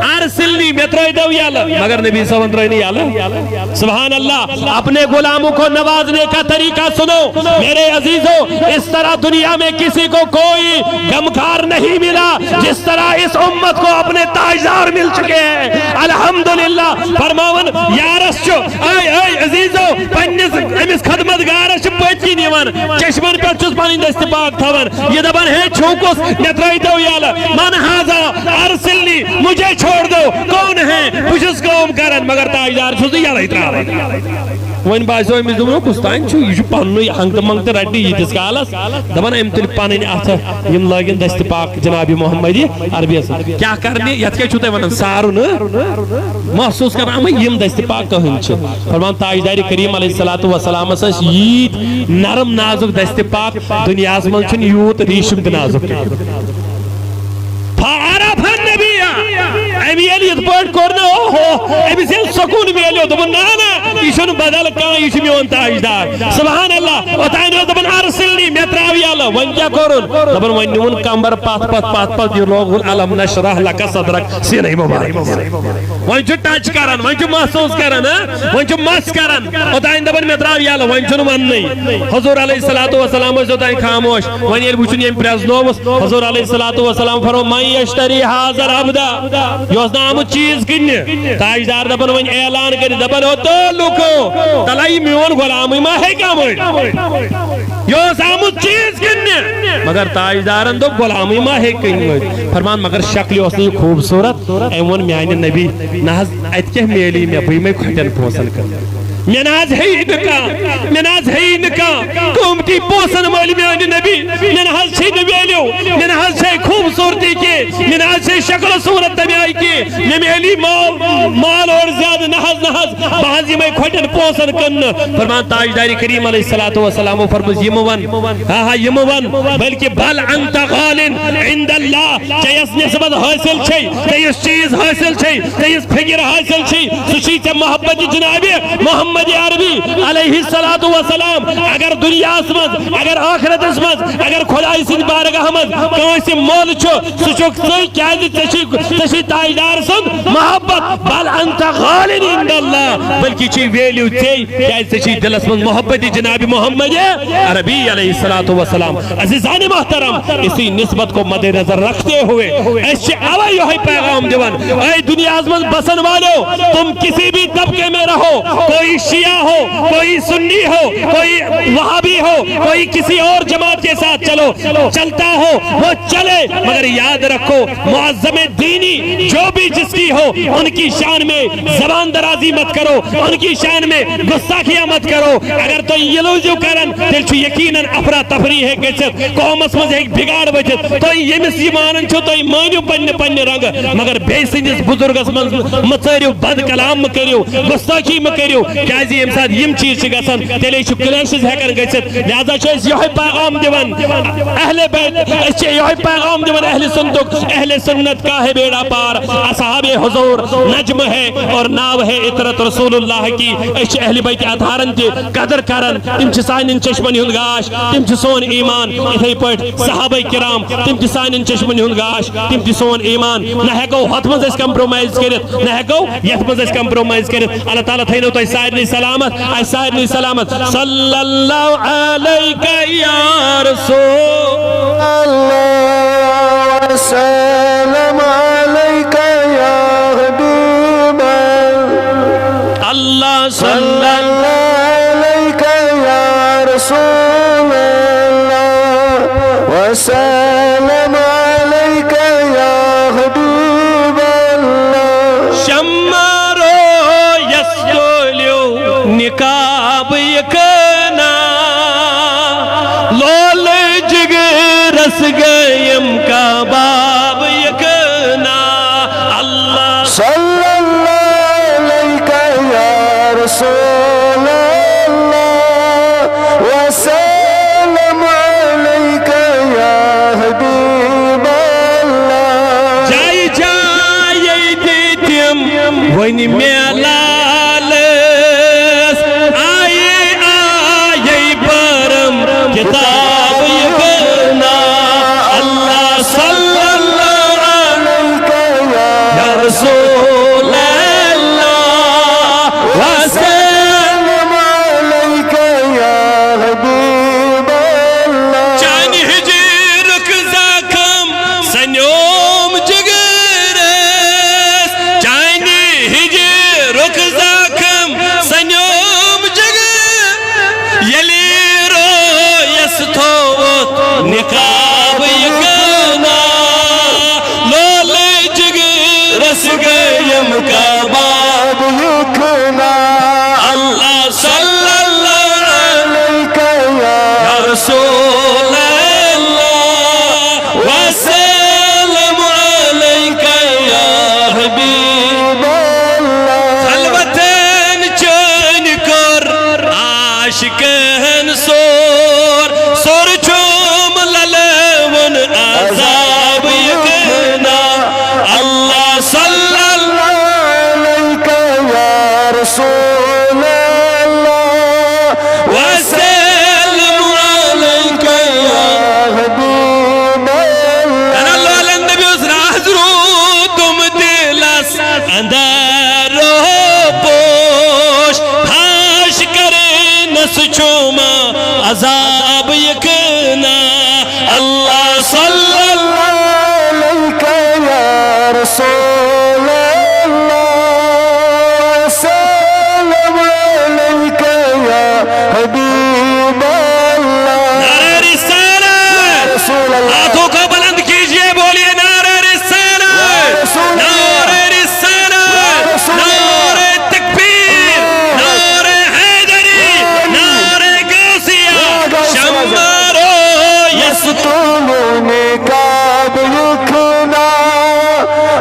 ارسلنی میں ترائی دو یالا مگر نبی صلی اللہ علیہ وسلم یالا سبحان اللہ اپنے غلاموں کو نوازنے کا طریقہ سنو میرے عزیزو اس طرح دنیا میں کسی کو کوئی غمخار نہیں ملا جس طرح اس امت کو اپنے تاجدار مل چکے ہیں الحمدللہ فرماون یارس چھو اے عزیزو پنس امس خدمت گارس پچی نیوان چشمن پر چھس پانی دست پاک تھور یہ دبن ہے چھوکس نترائی دو یالا من ھذا ارسلنی مجھے چھوڑ دو کون ہے پوچھس قوم کرن مگر تاجدار چھس یالا اترا ون باسو امس دونوں کستان چھو یہ پنوی ہنگت منگت رٹی یتس کالس دبن ام تل پنن اتھ یم لاگن دست پاک جناب محمد عربی کیا کرنے یت کے چھتے ونن سارن محسوس کرنا یم دست پاک کہن چھ فرمان تاجدار کریم علیہ الصلوۃ والسلام اس یت نرم نازک دست پاک دنیا من چھن یوت ریشم نازک فعرف النبی امی یت پٹ کرنا اوہو امی سے سکون میلیو دبن نا یہ بدل کان یہ میون تاجدار سبحان اللہ اوتائن دبن ارسلنی میں تراوی اللہ ون کیا کرن دبن ون نیون کمبر پات یہ لوگ علم نشرح لک صدرک سینہ مبارک ون چھ ٹچ کرن ون چھ محسوس کرن ون چھ مس کرن اوتائن دبن میں تراوی اللہ ون چھ من نہیں حضور علیہ الصلوۃ والسلام اوتائن خاموش ون یہ بوچھن یم پریزنوس حضور علیہ الصلوۃ والسلام فرمو من یشتری ھذا العبد یوس نام چیز کن تاجدار دبن ون اعلان کر دبن ہو تو لوکو تلائی میون غلامی ما ہے کیا مجھ یوس آمد چیز کن مگر تاجدارن دو غلامی ما ہے کن فرمان مگر شکل اسنی خوبصورت ایون میان نبی ناز ات کے میلی میں بھئی میں کھٹن پوسن کر مناز ہے نکا قوم کی پوسن والی میان نبی مناز ہے نبی علیو مناز ہے خوبصورتی کے مناز ہے شکل صورت تبیائی کے نمیلی مال اور زیادہ نحز بعضی میں کھوٹن پوسن کن فرمان تاجداری کریم علیہ الصلوۃ والسلام فرمز یمون بلکہ بل انت غالن عند اللہ چیس نسبت حاصل چھئی چیس چیز حاصل چھئی چیس فکر حاصل چھئی سچی تے محبت جناب محمد عربی علیہ الصلوۃ والسلام اگر دنیا اسمز اگر آخرت اسمز اگر خدای سن بارگاہ مز کانسی مول چھو سچو کیا تشی تاجدار سن محبت بل انت غالن عند اللہ بلکہ چی ویلیو تی کیسے چی دل اسمن محبت جناب محمد عربی علیہ السلام عزیزان محترم اسی نسبت کو مد نظر رکھتے ہوئے ایسے آوائی ہوئی پیغام دیوان اے دنیا ازمن بسن والو تم کسی بھی طبقے میں رہو کوئی شیعہ ہو کوئی سنی ہو کوئی وہابی ہو کوئی کسی اور جماعت کے ساتھ چلتا ہو وہ چلے مگر یاد رکھو معظم دینی جو بھی جس کی ہو ان کی شان میں زبان درازی مت کرو ان کی شان میں گستاخیاں مت کرو اگر تو یہ لوگ جو کرن تیل چھو یقیناً افرا تفریح ہے گچت قوم اسمز ایک بگاڑ بچت تو یہ مسیمانن چھو تو مانیو پن رنگ مگر بیسنیس بزرگ اسمز مطریو بد کلام مکریو گستاخی مکریو کیازی امساد یم چیز چگسن تیلے چھو کلیشز ہے کر گچت لہذا چھو اس یہ پیغام دیون اہل بیت اس یہ پیغام دیون اہل سنت کا ہے بیڑا پار اصحاب حضور نجم ہے اور ناو ہے اطرت رسول اللہ کی اس اہل بیت اطہارن تی قدر کرن تم چھ سانن چشمن ہند گاش تم چھ سون ایمان اتھے پٹ صحابہ کرام تم چھ سانن چشمن ہند گاش تم چھ سون ایمان نہ ہیکو ہتھ مز اس کمپرومائز کرت نہ ہیکو یت مز اس کمپرومائز کرت اللہ تعالی تھینو تو سارے سلامت صلی اللہ علیکہ یا رسول اللہ وسلم علیکہ یا حبیب اللہ صلی اللہ علیکہ یا رسول اللہ وسلم علیکہ یا حبیب اللہ شمارو یسدولیو نکاب یکنا لول جگرس گیم کا باب یکنا اللہ صلی اللہ علیکہ یا رسول اللہ وسلم علیکہ یا حبیب اللہ جائی جائی دیتیم ونی میلالس آئی برم کتاب یکنا اللہ صلی اللہ علیکہ یا رسول اللہ وسلم علیکہ یا حبیب اللہ چانی ہجرک زاکم سنیوم جگرس چانی ہجرک زاکم سنیوم جگر یلی رو یستوت نقاب یکنا لول جگرس گیم کا باب یکنا اللہ صلی اللہ علیکہ یا رسول اللہ وسلم علیکہ یا حبیب اللہ خلوتن چین کر عاشقن سور چوم للون عذاب یکنا اللہ صلی اللہ علیکہ یا رسول اللہ وسلم علیکہ یا حبیب اللہ انا اللہ النبی اسرا حضرو تم دلس اندر پوش حاش کرے نس چوما عذاب یکنا اللہ صلی اللہ علیکہ یا رسول اللہ وسلم علیکہ یا حبیب اللہ نعرہ رسالت رسول اللہ ہاتھوں کو بلند کیجئے بولیے نعرہ رسالت رسول اللہ نعرہ رسالت رسول اللہ نعرہ تکبیر نعرہ حیدری نعرہ غوثیہ شمارو یستون نقاب یکنا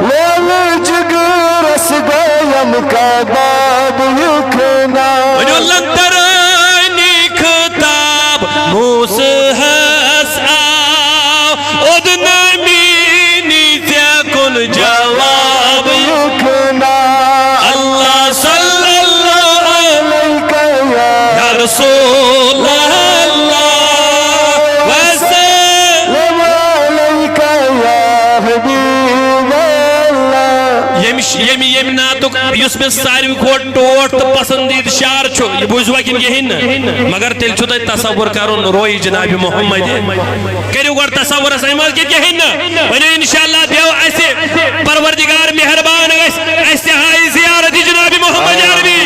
لول جگرس گیم کا باب یکنا ونولندرانی خطاب موسیحس آو ادنامینی تیکن جواب یکنا اللہ صلی اللہ علیکہ یا رسول اللہ وسلم علیکہ یا حبیب اللہ یم یم ناتک یس میں ساروی کھوت ٹوٹ تو پسندید شعر چھو یہ بوزوا کن یہ مگر تیل چھو تصور کرن روئی جناب محمد کریو گوڑ تصور اس ایمال کی یہ ونیو انشاءاللہ دیو ایسے پروردگار مہربان ایسے ہائی زیارت جناب محمد عربی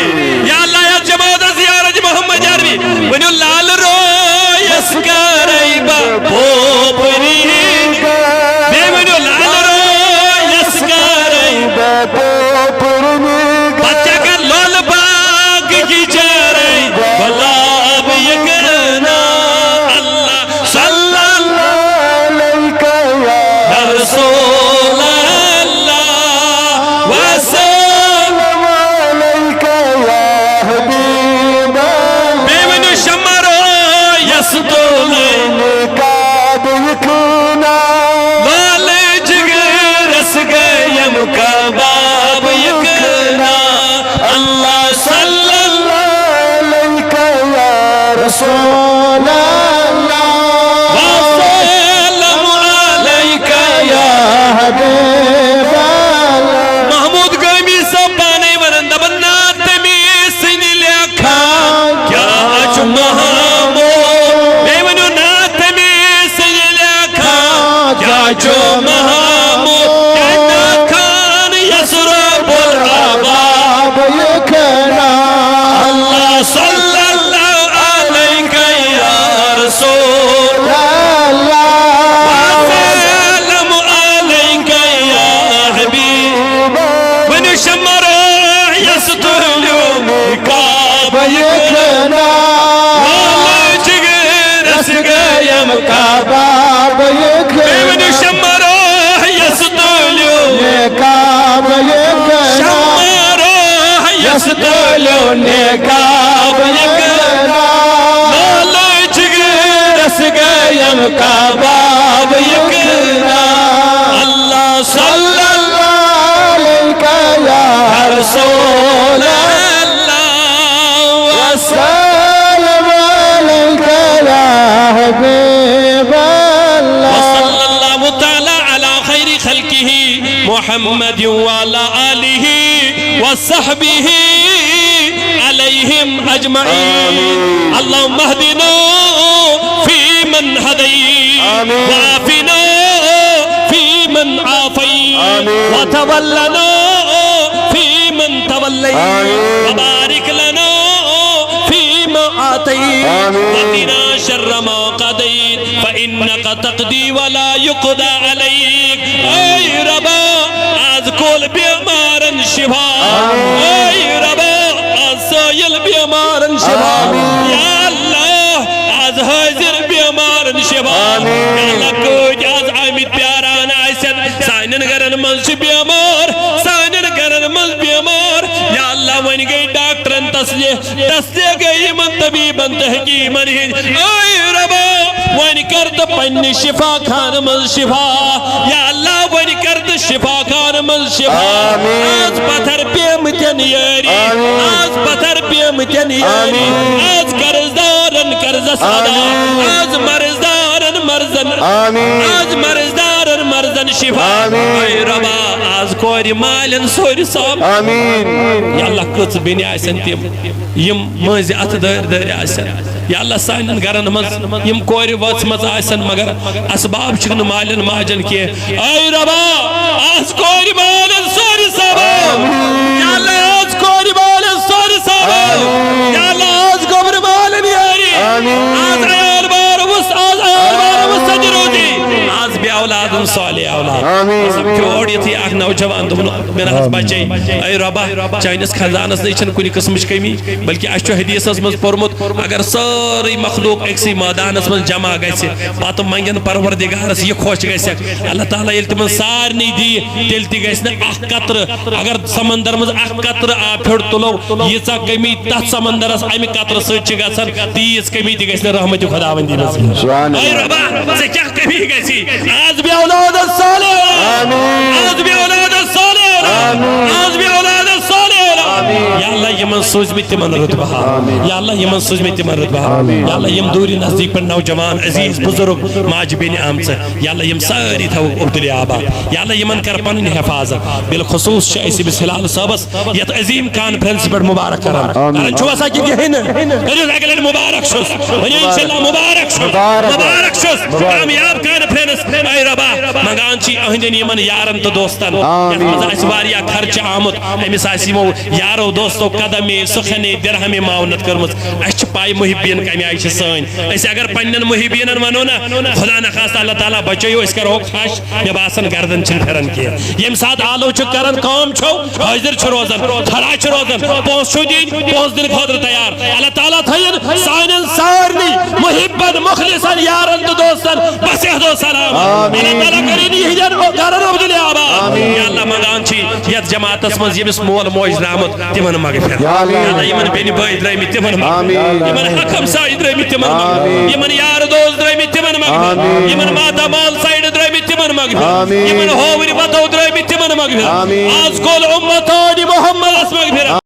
یا اللہ یا جماعت زیارت محمد عربی ونیو لال روئی اس کرائی با پوپری بے ونیو لال روئی اس کرائی با پوپری بچہ کا لول باغ کی چرائی بلاب یکنا اللہ صلی اللہ یا رسول اللہ وسلم علیکہ یا حبیب بے ونیو شمرو یسدولین کعب یکنا لال جگر اس گیم کباب یکنا اللہ صلی اللہ علیکہ یا رسول اللہ وسلم علیکہ یا حبیب اللہ محمود گامی سب بانے ورند بنات میں سن لیکھا کیا اچ محمود بے ونیو نات میں سن لیکھا کیا جو محمود کیا کھان یسرب العباب یکنا اللہ صلی اللہ علیکہ یا رسول اللہ وسلم علیکہ یا حبیب ونیو شمر یستولو کعب یکنا لال جگر اس گیم کباب یکنا ونیو شمر یستولو کعب یکنا شمر یستولو کعب یکنا لال جگر اس گیم کباب یکنا اللہ صلی اللہ علیکہ یا رسول اللہ وسلم علیکہ یا حبیب اللہ وصلی اللہ تعالی علی خیر خلقہ محمد وعلی آلہ وصحبہ علیہم اجمعین اللہم اہدنا فی من ہدیت وعافنا فی من عافیت وتولنا فی من تولیت وبارک لنا فی ما آتیت وقنا شر ما قضیت فإنک تقضی ولا یقضى علیک اے ربا آز کول بیمارن شفا اے ربا آز سائل بیمارن شفا یا اللہ آز حاضر بیمارن شفا یا اللہ کوئی آز آمید پیاران آئیسن سائنن گرن منش بیمار سائنن گرن منش بیمار یا اللہ ون گئی ڈاکٹرن تسلیح گئی من طبیبن تحکیمن اے ربا ون کرد پنی شفا خان من شفا یا اللہ ون کرد شفا خان من شفا آز پتھر پیمتن یاری آز پتھر پیمتن یاری آز کرزدارن کرز صدا آز مرزدارن مرزن آز مرزدارن مرزن شفا اے ربا آز کوری مالن سوری صاحب یا اللہ کچھ بینی آئیسن تیم یم مازی ات دار آئیسن یا اللہ سائنن گرن مز یم کوری وچ مز آئیسن مگر اسباب چکن مالن ماجن کی اے ربا آز کوری مالن سوری صاحب یا اللہ آز کوری مالن سوری صاحب یا اللہ آز گبر مالن یاری آز ایار بار وس آز ایار بار وس سجرودی آز بی اولادن صالح اولاد کیوڑ یہ تھی آگ نوجوان دونوں میرا حس بچے اے ربا چائنس خزانس نیچن کنی قسمش کمی بلکہ اشو حدیث از مز پرمت اگر ساری مخلوق ایکسی مادان از مز جمع گئی سے باتو منگن پروردگار اس یہ خوش گئی سے اللہ تعالیٰ یلتمن سار نہیں دی تلتی گئی سے اخ قطر اگر سمندر مز اخ قطر آپ پھر تلو یہ سا کمی تحت سمندر اس امی قطر سچ گا سر تیز کمی دی گئی سے رحمت خداوندی نصیب اے ربا سے کیا کمی گئی سی آز بھی اولاد الصالح آز بھی اولاد الصالح آز بھی اولاد الصالح یا اللہ یہ من سوزمت تمن رتبہ یا اللہ یمن سوزمت تمن رتبہ یا اللہ یم دوری نزدیک پر نوجوان عزیز بزرگ ماج بین آمچ یا اللہ یم ساری تھو عبداللہ آباد یا اللہ یمن کر پنن حفاظت بالخصوص شایسی بس ہلال صاحبس یت عظیم کانفرنس پر مبارک کران کرن چھو اسا کی گہن اگلن مبارک شس انشاءاللہ مبارک شس مبارک شس کامیاب کانفرنس اے ربا منگان چی اہندن یمن یارن تو دوستن یت مزا اس واریا خرچ آمد امس آسیمو یارو دوستو قدمی سخنی درہمی معاونت کرمز اچھ پائی محبین کمی آئی سین ایسے اگر پنن محبین ونو نا خدا نخواست اللہ تعالیٰ بچیو اس کرو خاش میں باسن گردن چھن پھرن کیا یم ساتھ آلو چھ کرن کام چھو حاضر چھ روزن کھڑا چھ روزن پونس چھو دین پونس دن خودر تیار اللہ تعالیٰ تھین سائنن سارنی محبن مخلصن یارن تو دوستن بسیح دو سلام اللہ تعالیٰ کرینی ہجن گرن عبداللہ آباد یا اللہ منگان چھی یت جماعت اسمز یمس مول موج درامت تمن مغفر یا اللہ یمن بینی بائی درائمی تمن مغفر یمن حکم سائی درائمی تمن مغفر یمن یار دوست درائمی تمن مغفر یمن ماتا مال سائیڈ درائمی تمن مغفر یمن ہووری بطو درائمی تمن مغفر آج کل امتانی محمد اس مغفر